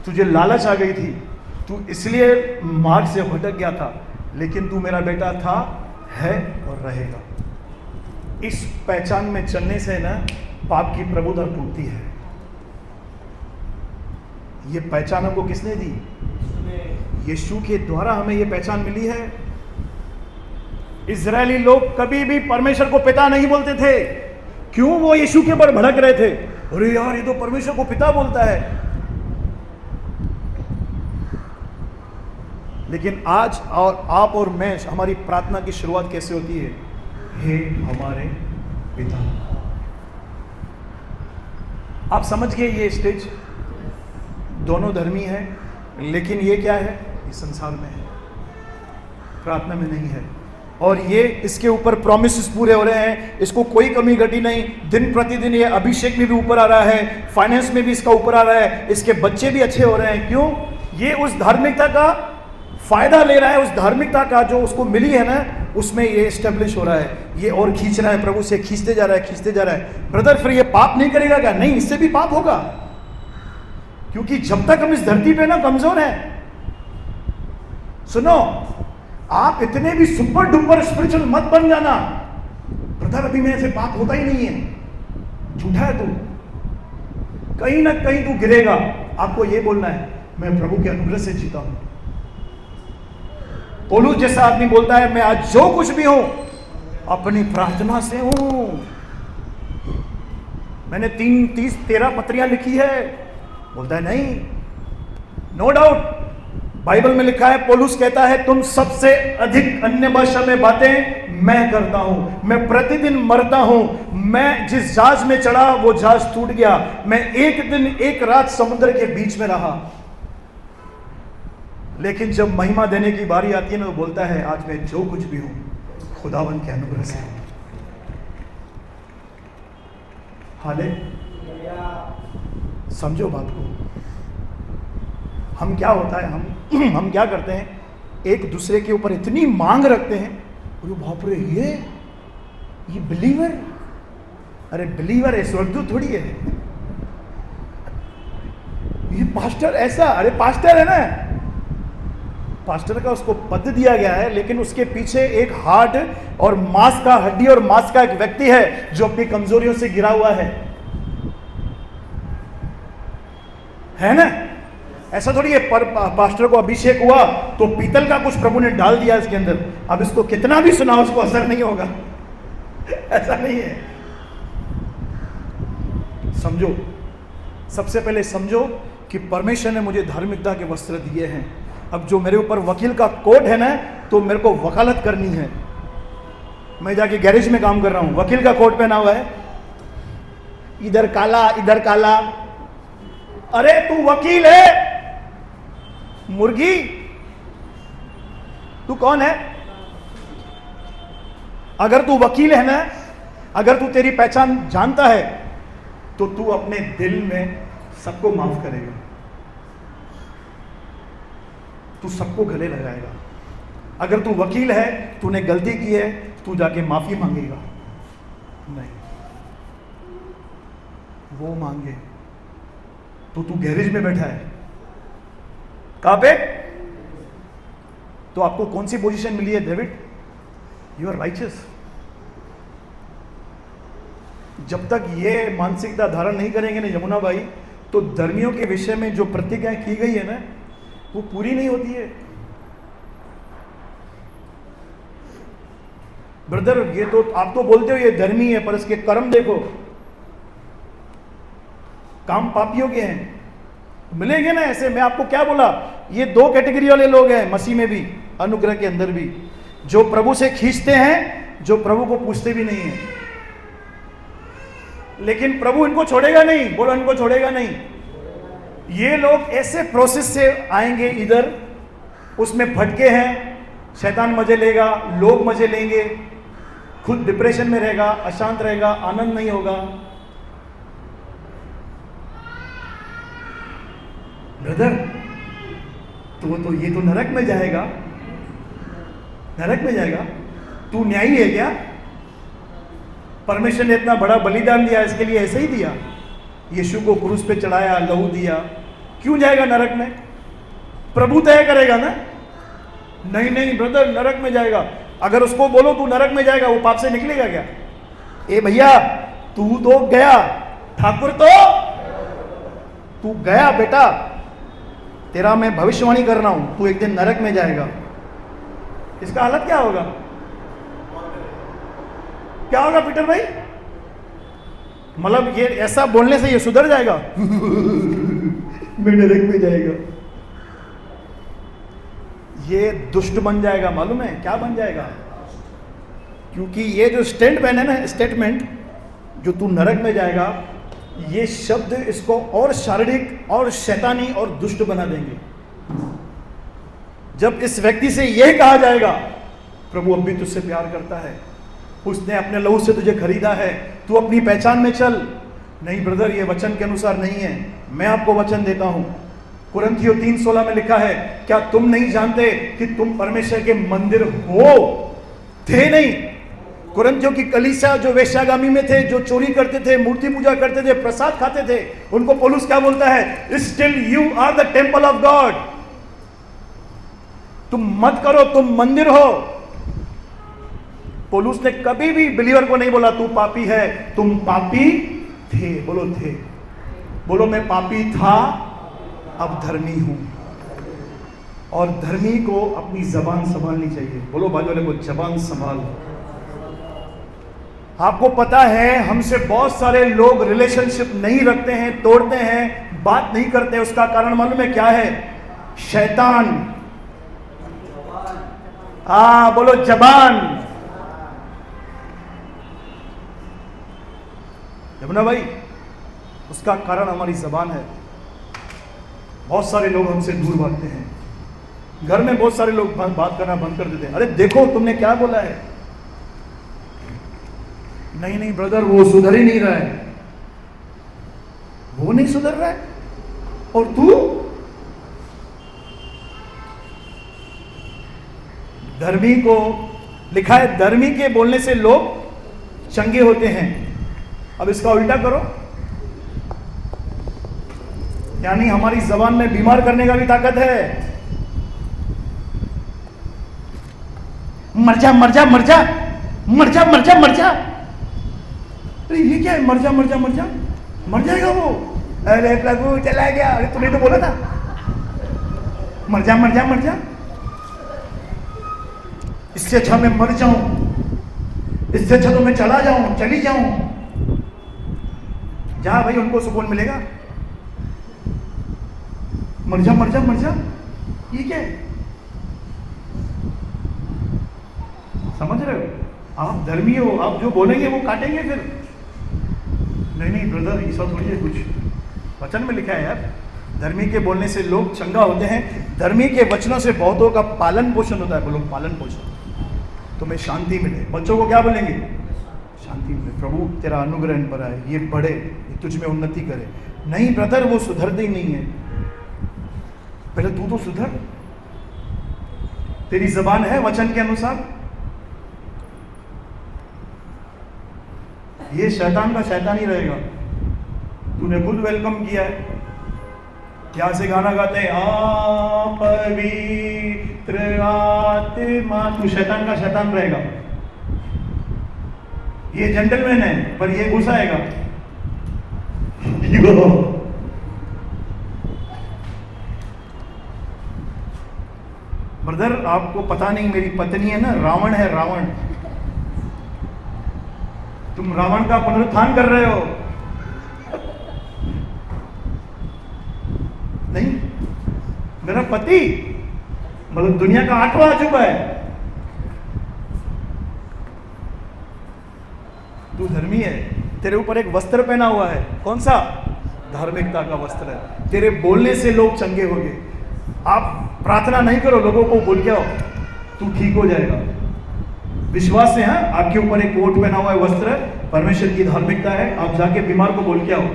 तुझे लालच आ गई थी, तू इसलिए मार्ग से भटक गया था, लेकिन तू मेरा बेटा था, है और रहेगा। इस पहचान में चलने से ना पाप की प्रभुता टूटती है। ये पहचान हमको किसने दी? यीशु के द्वारा हमें ये पहचान मिली है। इजरायली लोग कभी भी परमेश्वर को पिता नहीं बोलते थे। क्यों? वो यीशु के ऊपर भड़क रहे थे, अरे यार ये तो परमेश्वर को पिता बोलता है। लेकिन आज और आप और मैं, हमारी प्रार्थना की शुरुआत कैसे होती है? हे हमारे पिता। आप समझ गए? ये स्टेज दोनों धर्मी है, लेकिन ये क्या है? ये संसार में है, प्रार्थना में नहीं है। और ये इसके ऊपर प्रॉमिसेस पूरे हो रहे हैं, इसको कोई कमी घटी नहीं। दिन प्रतिदिन ये अभिषेक में भी ऊपर आ रहा है, फाइनेंस में भी इसका ऊपर आ रहा है, इसके बच्चे भी अच्छे हो रहे हैं। क्यों? ये उस धार्मिकता का फायदा ले रहा है, उस धार्मिकता का जो उसको मिली है ना, उसमें ये एस्टेब्लिश हो रहा है, ये और खींच रहा है, प्रभु से खींचते जा रहा है, खींचते जा रहा है। ब्रदर फिर ये पाप नहीं करेगा क्या? नहीं, इससे भी पाप होगा, क्योंकि जब तक हम इस धरती पे ना कमजोर हैं। सुनो, आप इतने भी सुपर डुपर स्पिरिचुअल मत बन जाना। ब्रदर अभी मेरे से पाप होता ही नहीं है, झूठा है तू, कहीं ना कहीं तू गिरेगा। आपको ये बोलना है, मैं प्रभु के अनुग्रह से जीता हूं। पौलुस जैसा आदमी बोलता है, मैं आज जो कुछ भी हूं अपनी प्रार्थना से हूं। मैंने 13 पत्रियां लिखी है। बोलता है नहीं, नो डाउट बाइबल में लिखा है, पौलुस कहता है तुम सबसे अधिक अन्य भाषा में बातें मैं करता हूं, मैं प्रतिदिन मरता हूं। मैं जिस जहाज में चढ़ा वो जहाज टूट गया, मैं एक दिन एक रात समुद्र के बीच में रहा, लेकिन जब महिमा देने की बारी आती है ना, तो बोलता है आज मैं जो कुछ भी हूं खुदावन के अनुग्रह से। हाले समझो बात को। हम क्या होता है, हम क्या करते हैं, एक दूसरे के ऊपर इतनी मांग रखते हैं, अरे बाप रे ये बिलीवर, अरे बिलीवर है, स्वर्गदूत थोड़ी है। ये पास्टर ऐसा, अरे पास्टर है ना, पास्टर का उसको पद दिया गया है, लेकिन उसके पीछे एक हार्ट और मांस का, हड्डी और मांस का एक व्यक्ति है जो अपनी कमजोरियों से गिरा हुआ है ना। ऐसा थोड़ी है पास्टर को अभिषेक हुआ तो पीतल का कुछ प्रभु ने डाल दिया इसके अंदर, अब इसको कितना भी सुना उसको असर नहीं होगा, ऐसा नहीं है। समझो, सबसे पहले समझो कि परमेश्वर ने मुझे धार्मिकता के वस्त्र दिए हैं। अब जो मेरे ऊपर वकील का कोट है ना, तो मेरे को वकालत करनी है। मैं जाके गैरेज में काम कर रहा हूं, वकील का कोट पहना हुआ है, इधर काला इधर काला। अरे तू वकील है मुर्गी, तू कौन है? अगर तू वकील है ना, अगर तू तेरी पहचान जानता है, तो तू अपने दिल में सबको माफ करेगा, तू सबको गले लगाएगा। अगर तू वकील है, तूने गलती की है, तू जाके माफी मांगेगा नहीं, वो मांगे तो तू गैरेज में बैठा है, कहां पे? तो आपको कौन सी पोजीशन मिली है डेविड? You are righteous. जब तक ये मानसिकता धारण नहीं करेंगे ना यमुना भाई, तो धर्मियों के विषय में जो प्रतिज्ञाएं की गई है ना, वो पूरी नहीं होती है। ब्रदर ये तो आप तो बोलते हो ये धर्मी है, पर इसके कर्म देखो, काम पापियों के हैं। मिलेंगे ना ऐसे। मैं आपको क्या बोला, ये दो कैटेगरी वाले लोग हैं मसीह में भी, अनुग्रह के अंदर भी, जो प्रभु से खींचते हैं, जो प्रभु को पूछते भी नहीं है। लेकिन प्रभु इनको छोड़ेगा नहीं, बोलो इनको छोड़ेगा नहीं। ये लोग ऐसे प्रोसेस से आएंगे इधर, उसमें भटके हैं, शैतान मजे लेगा, लोग मजे लेंगे, खुद डिप्रेशन में रहेगा, अशांत रहेगा, आनंद नहीं होगा। ब्रदर तो ये तो नरक में जाएगा, नरक में जाएगा। तू न्यायी है क्या? परमेश्वर ने इतना बड़ा बलिदान दिया, इसके लिए ऐसे ही दिया? यीशु को क्रूस पे चढ़ाया, लहू दिया, क्यों जाएगा नरक में? प्रभु तय करेगा ना। नहीं नहीं ब्रदर, नरक में जाएगा। अगर उसको बोलो तू नरक में जाएगा, वो पाप से निकलेगा क्या? ए भैया, तू तो गया, ठाकुर तो तू गया बेटा, तेरा मैं भविष्यवाणी कर रहा हूं, तू एक दिन नरक में जाएगा। इसका हालत क्या होगा? क्या होगा पीटर भाई? मतलब ये ऐसा बोलने से ये सुधर जाएगा? मैं नरक में जाएगा। ये दुष्ट बन जाएगा, मालूम है क्या बन जाएगा? क्योंकि ये जो स्टेटमेंट है ना, स्टेटमेंट जो तू नरक में जाएगा, ये शब्द इसको और शारीरिक और शैतानी और दुष्ट बना देंगे। जब इस व्यक्ति से यह कहा जाएगा, प्रभु अब भी तुझसे प्यार करता है, उसने अपने लहू से तुझे खरीदा है, तू अपनी पहचान में चल। नहीं ब्रदर, ये वचन के अनुसार नहीं है। मैं आपको वचन देता हूं, कुरिन्थियों 3:16 में लिखा है, क्या तुम नहीं जानते कि तुम परमेश्वर के मंदिर हो? थे नहीं। कुरिन्थियों की कलीसिया जो वेश्यागामी में थे, जो चोरी करते थे, मूर्ति पूजा करते थे, प्रसाद खाते थे, उनको पौलुस क्या बोलता है? Still you are the temple of God. तुम मत करो, तुम मंदिर हो। पौलुस ने कभी भी बिलीवर को नहीं बोला तू पापी है, तुम पापी थे। बोलो थे। बोलो मैं पापी था, अब धर्मी हूं। और धर्मी को अपनी जबान संभालनी चाहिए। बोलो बाजू वाले को, जबान संभाल। आपको पता है हमसे बहुत सारे लोग रिलेशनशिप नहीं रखते हैं, तोड़ते हैं, बात नहीं करते। उसका कारण मालूम है क्या है? शैतान। बोलो जबान। यमुना भाई, उसका कारण हमारी जबान है। बहुत सारे लोग हमसे दूर भागते हैं। घर में बहुत सारे लोग बात करना बंद कर देते हैं। अरे देखो तुमने क्या बोला है। नहीं नहीं ब्रदर, वो सुधर ही नहीं रहा है, वो नहीं सुधर रहा है, और तू? धर्मी को लिखा है, धर्मी के बोलने से लोग चंगे होते हैं। अब इसका उल्टा करो, यानी हमारी जबान में बीमार करने का भी ताकत है। मर जा मर जा मर जा मर जा मर जा मर जा। अरे ये क्या है? मर जा मर जा मर जा, मर जाएगा वो। अरे प्रभु चला गया। अरे तूने तो बोला था मर जा मर जा मर जा। इससे अच्छा मैं मर जाऊं, इससे अच्छा तो मैं चला जाऊं, चली जाऊं। जा भाई, उनको सुकून मिलेगा। मर जा मर जा मर जा, ये क्या है? समझ रहे हो? आप धर्मी हो, आप जो बोलेंगे वो काटेंगे फिर। नहीं नहीं ब्रदर, ऐसा थोड़ी है कुछ। वचन में लिखा है यार, धर्मी के बोलने से लोग चंगा होते हैं। धर्मी के वचनों से बहुतों का पालन पोषण होता है। बोलो पालन पोषण। तुम्हें शांति मिले। बच्चों को क्या बोलेंगे? शांति मिले, प्रभु तेरा अनुग्रह इन पर आए, ये बढ़े, ये तुझ में उन्नति करे। नहीं ब्रदर, वो सुधरते ही नहीं है। पहले तू तो सुधर। तेरी जबान है वचन के अनुसार। ये शैतान का शैतान ही रहेगा। तूने खुद वेलकम किया है। क्या से गाना गाते हैं, पवित्र आत्मा, तू शैतान का शैतान रहेगा। ये जेंटलमैन है, पर ये घुस आएगा। ब्रदर आपको पता नहीं, मेरी पत्नी है ना, रावण है, रावण। तुम रावण का पुनरुत्थान कर रहे हो। पति, मतलब दुनिया का 8वां अजूबा है। तू धर्मी है, तेरे ऊपर एक वस्त्र पहना हुआ है, कौन सा? धार्मिकता का वस्त्र है। तेरे बोलने से लोग चंगे होंगे। आप प्रार्थना नहीं करो, लोगों को बोल के आओ, तू ठीक हो जाएगा। विश्वास से, हाँ, आपके ऊपर एक कोट पहना हुआ है, वस्त्र, परमेश्वर की धार्मिकता है। आप जाके बीमार को बोल के आओ,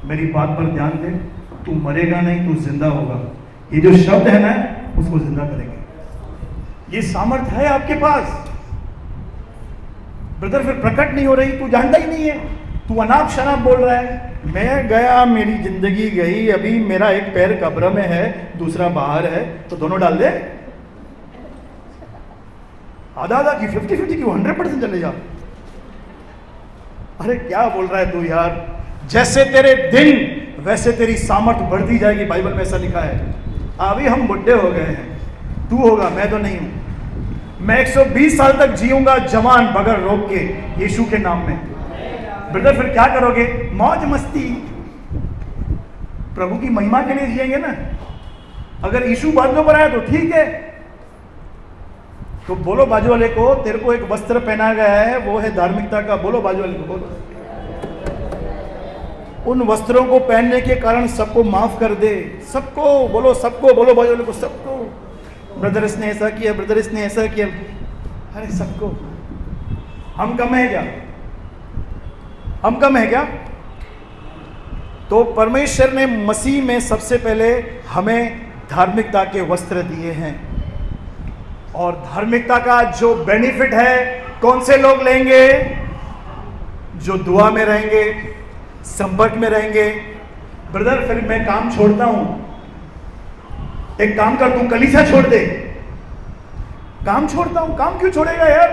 मेरी बात पर ध्यान दे, तू मरेगा नहीं, तू जिंदा होगा। ये जो शब्द है ना, उसको जिंदा करेंगे। ये सामर्थ्य है आपके पास। ब्रदर फिर प्रकट नहीं हो रही, तू जानता ही नहीं है, तू अनाप शनाप बोल रहा है। मैं गया, मेरी जिंदगी गई, अभी मेरा एक पैर कब्र में है, दूसरा बाहर है, तो दोनों डाल दे। आधा आधा की, 50-50 की, 100% चले जा। अरे क्या बोल रहा है तू यार? जैसे तेरे दिन वैसे तेरी सामर्थ्य बढ़ती जाएगी, बाइबल में ऐसा लिखा है। अभी हम बुढ़े हो गए हैं, तू होगा, मैं तो नहीं हूं। मैं 120 साल तक जीऊंगा जवान बगैर रोग के, यीशु के नाम में। ब्रदर फिर क्या करोगे? मौज मस्ती, प्रभु की महिमा के लिए जिएंगे ना। अगर यीशु बातों पर आया तो ठीक है, तो बोलो बाजू वाले को, तेरे को एक वस्त्र पहना गया है, वो है धार्मिकता का। बोलो बाजू वाले को, बोलो। उन वस्त्रों को पहनने के कारण सबको माफ कर दे। सबको बोलो, सबको बोलो बाजू वाले को, सबको। ब्रदर इसने ऐसा किया, ब्रदर इसने ऐसा किया, अरे सबको। हम कम है क्या? हम कम है क्या? तो परमेश्वर ने मसीह में सबसे पहले हमें धार्मिकता के वस्त्र दिए हैं। और धार्मिकता का जो बेनिफिट है, कौन से लोग लेंगे? जो दुआ में रहेंगे, संपर्क में रहेंगे। ब्रदर फिर मैं काम छोड़ता हूं, एक काम कर, तू कलीसिया छोड़ दे। काम छोड़ता हूं, काम क्यों छोड़ेगा यार?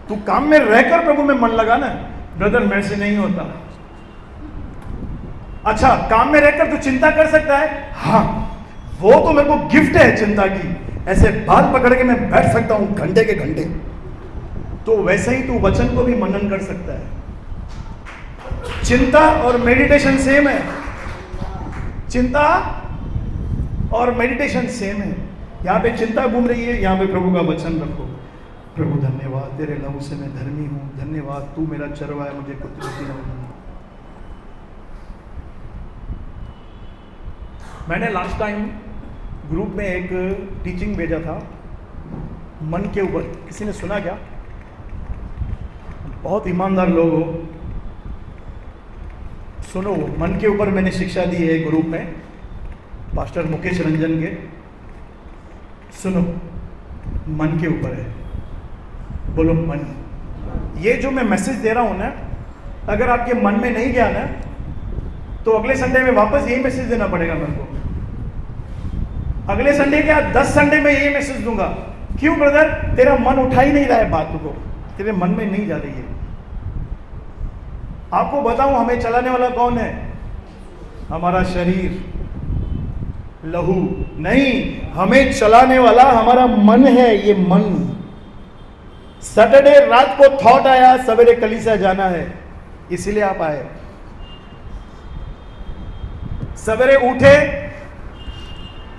तू काम में रहकर प्रभु में मन लगा ना। ब्रदर मेरे से नहीं होता। अच्छा, काम में रहकर तू चिंता कर सकता है? हाँ, वो तो मेरे को गिफ्ट है चिंता की। ऐसे बाल पकड़ के मैं बैठ सकता हूं घंटे के घंटे। तो वैसे ही तू वचन को भी मनन कर सकता है। चिंता और मेडिटेशन सेम है। चिंता और मेडिटेशन सेम है। यहां पे चिंता घूम रही है, यहां पे प्रभु का वचन रखो। प्रभु धन्यवाद, तेरे लहू से मैं धर्मी हूं। धन्यवाद, तू मेरा चरवा है, मुझे कुछ नहीं होगा। मैंने लास्ट टाइम ग्रुप में एक टीचिंग भेजा था मन के ऊपर। किसी ने सुना क्या? बहुत ईमानदार लोग हो, सुनो। मन के ऊपर मैंने शिक्षा दी है ग्रुप में, पास्टर मुकेश रंजन के। सुनो, मन के ऊपर है। बोलो मन। ये जो मैं मैसेज दे रहा हूं ना, अगर आपके मन में नहीं गया ना, तो अगले संडे में वापस यही मैसेज देना पड़ेगा मेरे को। अगले संडे क्या, 10 संडे में यही मैसेज दूंगा। क्यों ब्रदर? तेरा मन उठा ही नहीं रहा है बात को, तेरे मन में नहीं जा रही है। आपको बताऊं, हमें चलाने वाला कौन है? हमारा शरीर, लहू नहीं। हमें चलाने वाला हमारा मन है। ये मन। सैटरडे रात को थॉट आया सवेरे कलीसिया जाना है, इसीलिए आप आए। सवेरे उठे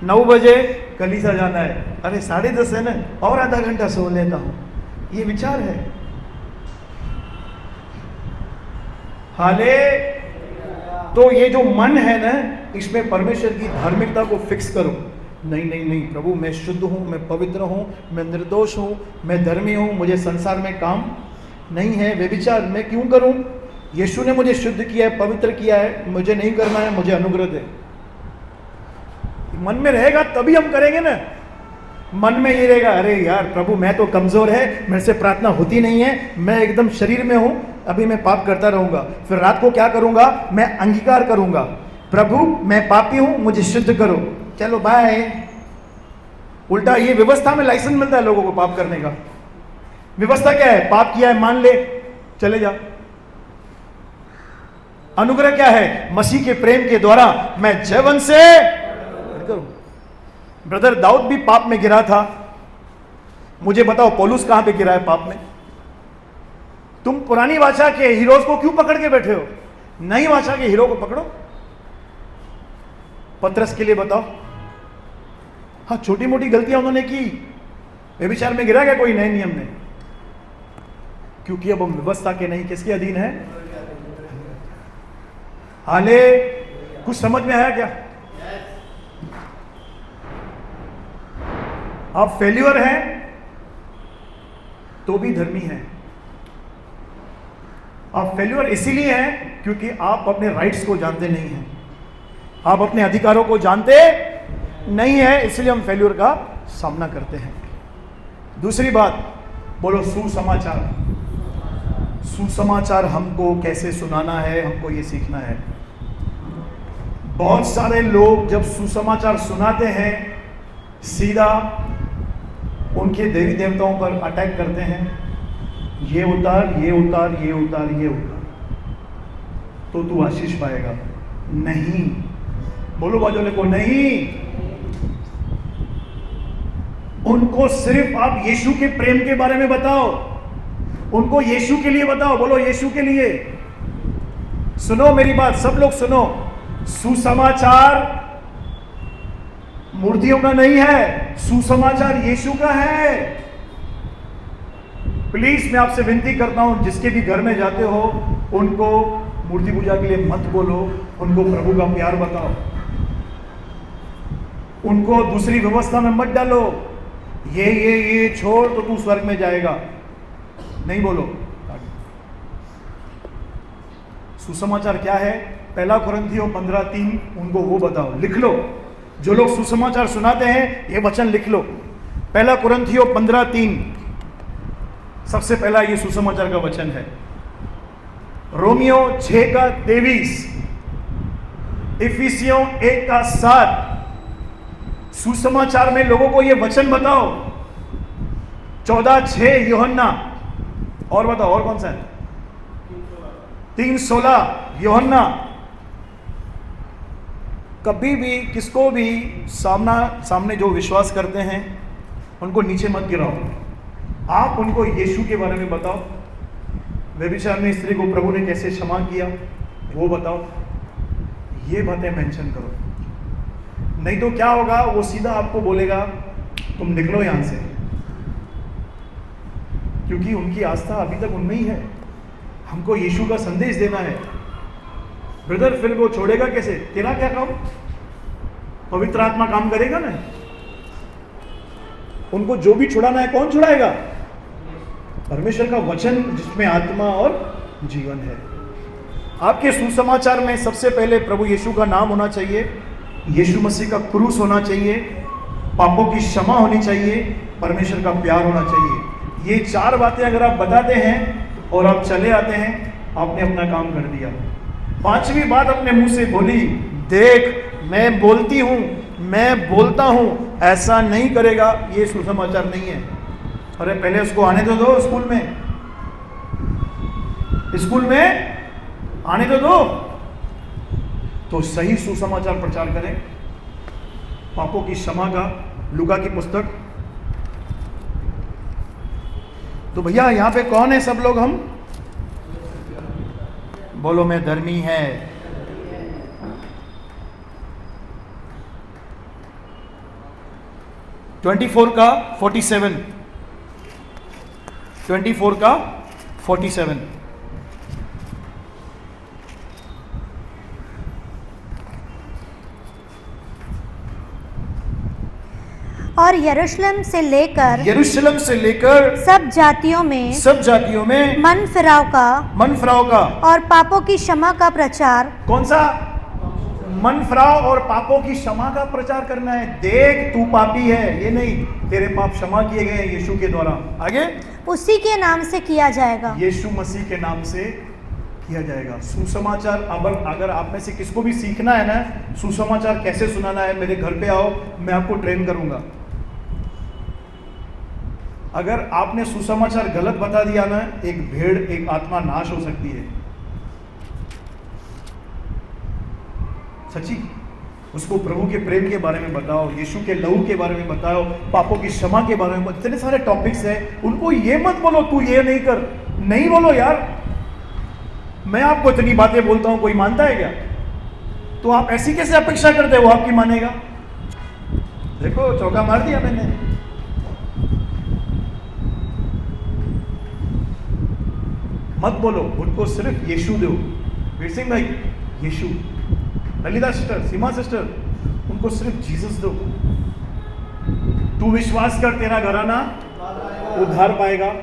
9 बजे, कलीसिया जाना है। अरे 10:30 है ना, और आधा घंटा सो लेता हूं। ये विचार है। हाले तो ये जो मन है ना, इसमें परमेश्वर की धार्मिकता को फिक्स करो। नहीं नहीं नहीं, प्रभु मैं शुद्ध हूं, मैं पवित्र हूं, मैं निर्दोष हूं, मैं धर्मी हूं, मुझे संसार में काम नहीं है। व्यभिचार मैं क्यों करूं? यीशु ने मुझे शुद्ध किया है, पवित्र किया है, मुझे नहीं करना है, मुझे अनुग्रह दे। मन में रहेगा तभी हम करेंगे ना। मन में ये रहेगा, अरे यार प्रभु मैं तो कमजोर है, मेरे से प्रार्थना होती नहीं है, मैं एकदम शरीर में हूं, अभी मैं पाप करता रहूंगा। फिर रात को क्या करूंगा? मैं अंगीकार करूंगा, प्रभु मैं पापी हूं, मुझे शुद्ध करो, चलो बाय। उल्टा ये व्यवस्था में लाइसेंस मिलता है लोगों को पाप करने का। व्यवस्था क्या है? पाप किया है मान ले, चले जा। अनुग्रह क्या है? मसीह के प्रेम के द्वारा मैं जीवन से करूं। ब्रदर दाऊद भी पाप में गिरा था। मुझे बताओ पौलुस कहां पे गिरा है पाप में? तुम पुरानी वाचा के हीरोज को क्यों पकड़ के बैठे हो? नई वाचा के हीरो को पकड़ो। पतरस के लिए बताओ, हाँ, छोटी मोटी गलतियां उन्होंने की, व्यभिचार में गिरा गया कोई नए नियम में, क्योंकि अब हम व्यवस्था के नहीं किसके अधीन है? हाले कुछ समझ में आया क्या? आप फेल्यूर हैं तो भी धर्मी हैं। आप फेल्यूर इसीलिए हैं क्योंकि आप अपने राइट्स को जानते नहीं हैं, आप अपने अधिकारों को जानते नहीं हैं, इसलिए हम फेल्यूर का सामना करते हैं। दूसरी बात बोलो, सुसमाचार। सुसमाचार हमको कैसे सुनाना है, हमको ये सीखना है। बहुत सारे लोग जब सुसमाचार सुनाते हैं सीधा उनके देवी देवताओं पर अटैक करते हैं, ये उतार, ये उतार, ये उतार, ये उतार, तो तू आशीष पाएगा। नहीं, बोलो बाजोले को, नहीं। उनको सिर्फ आप यीशु के प्रेम के बारे में बताओ, उनको यीशु के लिए बताओ। बोलो यीशु के लिए। सुनो मेरी बात, सब लोग सुनो, सुसमाचार मूर्तियों का नहीं है, सुसमाचार यीशु का है। प्लीज मैं आपसे विनती करता हूं, जिसके भी घर में जाते हो उनको मूर्ति पूजा के लिए मत बोलो, उनको प्रभु का प्यार बताओ, उनको दूसरी व्यवस्था में मत डालो, ये छोड़ तो तू स्वर्ग में जाएगा, नहीं बोलो। सुसमाचार क्या है? 1 कुरिन्थियों 15:3, उनको वो बताओ, लिख लो। जो लोग सुसमाचार सुनाते हैं ये वचन लिख लो। 1 कुरिन्थियों 15:3 सबसे पहला ये सुसमाचार का वचन है। रोमियो 6:23, इफिसियों 1:7, सुसमाचार में लोगों को ये वचन बताओ। 14:6 यूहन्ना, और बताओ और कौन सा है? 3:16 यूहन्ना। कभी भी किसको भी सामने जो विश्वास करते हैं उनको नीचे मत गिराओ, आप उनको यीशु के बारे में बताओ। व्यभिचार में स्त्री को प्रभु ने कैसे क्षमा किया वो बताओ, ये बातें मेंशन करो। नहीं तो क्या होगा, वो सीधा आपको बोलेगा तुम निकलो यहां से, क्योंकि उनकी आस्था अभी तक उनमें ही है। हमको यीशु का संदेश देना है। ब्रदर फिर वो छोड़ेगा कैसे? तेरा क्या काम? पवित्र आत्मा काम करेगा ना। उनको जो भी छुड़ाना है कौन छुड़ाएगा? परमेश्वर का वचन जिसमें आत्मा और जीवन है। आपके सुसमाचार में सबसे पहले प्रभु यीशु का नाम होना चाहिए, यीशु मसीह का क्रूस होना चाहिए, पापों की क्षमा होनी चाहिए, परमेश्वर का प्यार होना चाहिए। ये 4 बातें अगर आप बताते हैं और आप चले आते हैं, आपने अपना काम कर दिया। 5वीं बात अपने मुंह से बोली, देख मैं बोलती हूं, मैं बोलता हूं, ऐसा नहीं करेगा, ये सुसमाचार नहीं है। अरे पहले उसको आने तो दो, स्कूल में आने तो दो, तो सही सुसमाचार प्रचार करें। पापों की क्षमा का, लूका की पुस्तक। तो भैया यहां पे कौन है सब लोग? हम बोलो मैं धर्मी है। (24 का 47) 24 का 47। और यरूशलेम से लेकर सब जातियों में मन फिराव का और पापों की क्षमा का प्रचार। कौन सा? मन फिराव और पापों की क्षमा का प्रचार करना है। देख तू पापी है, ये नहीं, तेरे पाप क्षमा किए गए यीशु के द्वारा। आगे उसी के नाम से किया जाएगा, यीशु मसीह के नाम से किया जाएगा। सुसमाचार अगर आप में से किसको भी सीखना है ना, सुसमाचार कैसे सुनाना है, मेरे घर पे आओ, मैं आपको ट्रेन करूंगा। अगर आपने सुसमाचार गलत बता दिया ना, एक भेड़, एक आत्मा नाश हो सकती है। सच्ची, उसको प्रभु के प्रेम के बारे में बताओ, यीशु के लहू के बारे में बताओ, पापों की क्षमा के बारे में। इतने सारे टॉपिक्स हैं, उनको ये मत बोलो तू ये नहीं कर, नहीं बोलो यार। मैं आपको इतनी बातें बोलता हूं, कोई मानता है क्या? तो आप ऐसी कैसे अपेक्षा करते हो वो आपकी मानेगा? देखो चौका मार दिया मैंने। मत बोलो, उनको सिर्फ यीशु दो। वीर सिंह भाई, यीशु। ललिता सिस्टर, सीमा सिस्टर, उनको सिर्फ जीसस दो। तू विश्वास कर, तेरा घराना उद्धार पाएगा।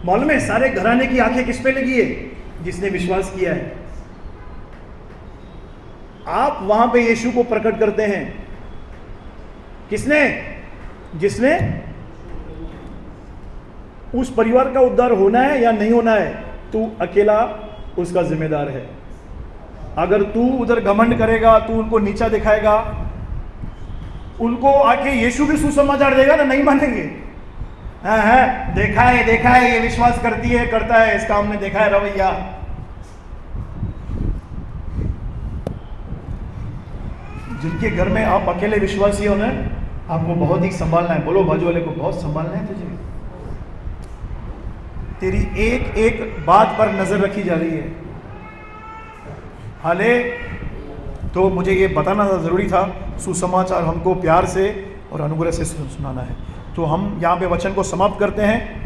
मालूम है सारे घराने की आंखें किस पे लगी है? जिसने विश्वास किया है। आप वहां पे यीशु को प्रकट करते हैं। किसने? जिसने। उस परिवार का उद्धार होना है या नहीं होना है, तू अकेला उसका जिम्मेदार है। अगर तू उधर घमंड करेगा, तू उनको नीचा दिखाएगा, उनको आके यीशु भी सुसमाचार देगा ना, नहीं मानेंगे। हाँ, देखा है ये विश्वास करती है, करता है, इसका हमने देखा है रवैया। जिनके घर में आप अकेले विश्वासी हो ना, आपको बहुत ही संभालना है। बोलो बाजू वाले को, बहुत संभालना है तुझे। तेरी एक एक बात पर नजर रखी जा रही है। हाले तो मुझे ये बताना जरूरी था, सुसमाचार हमको प्यार से और अनुग्रह से सुनाना है। तो हम यहाँ पे वचन को समाप्त करते हैं।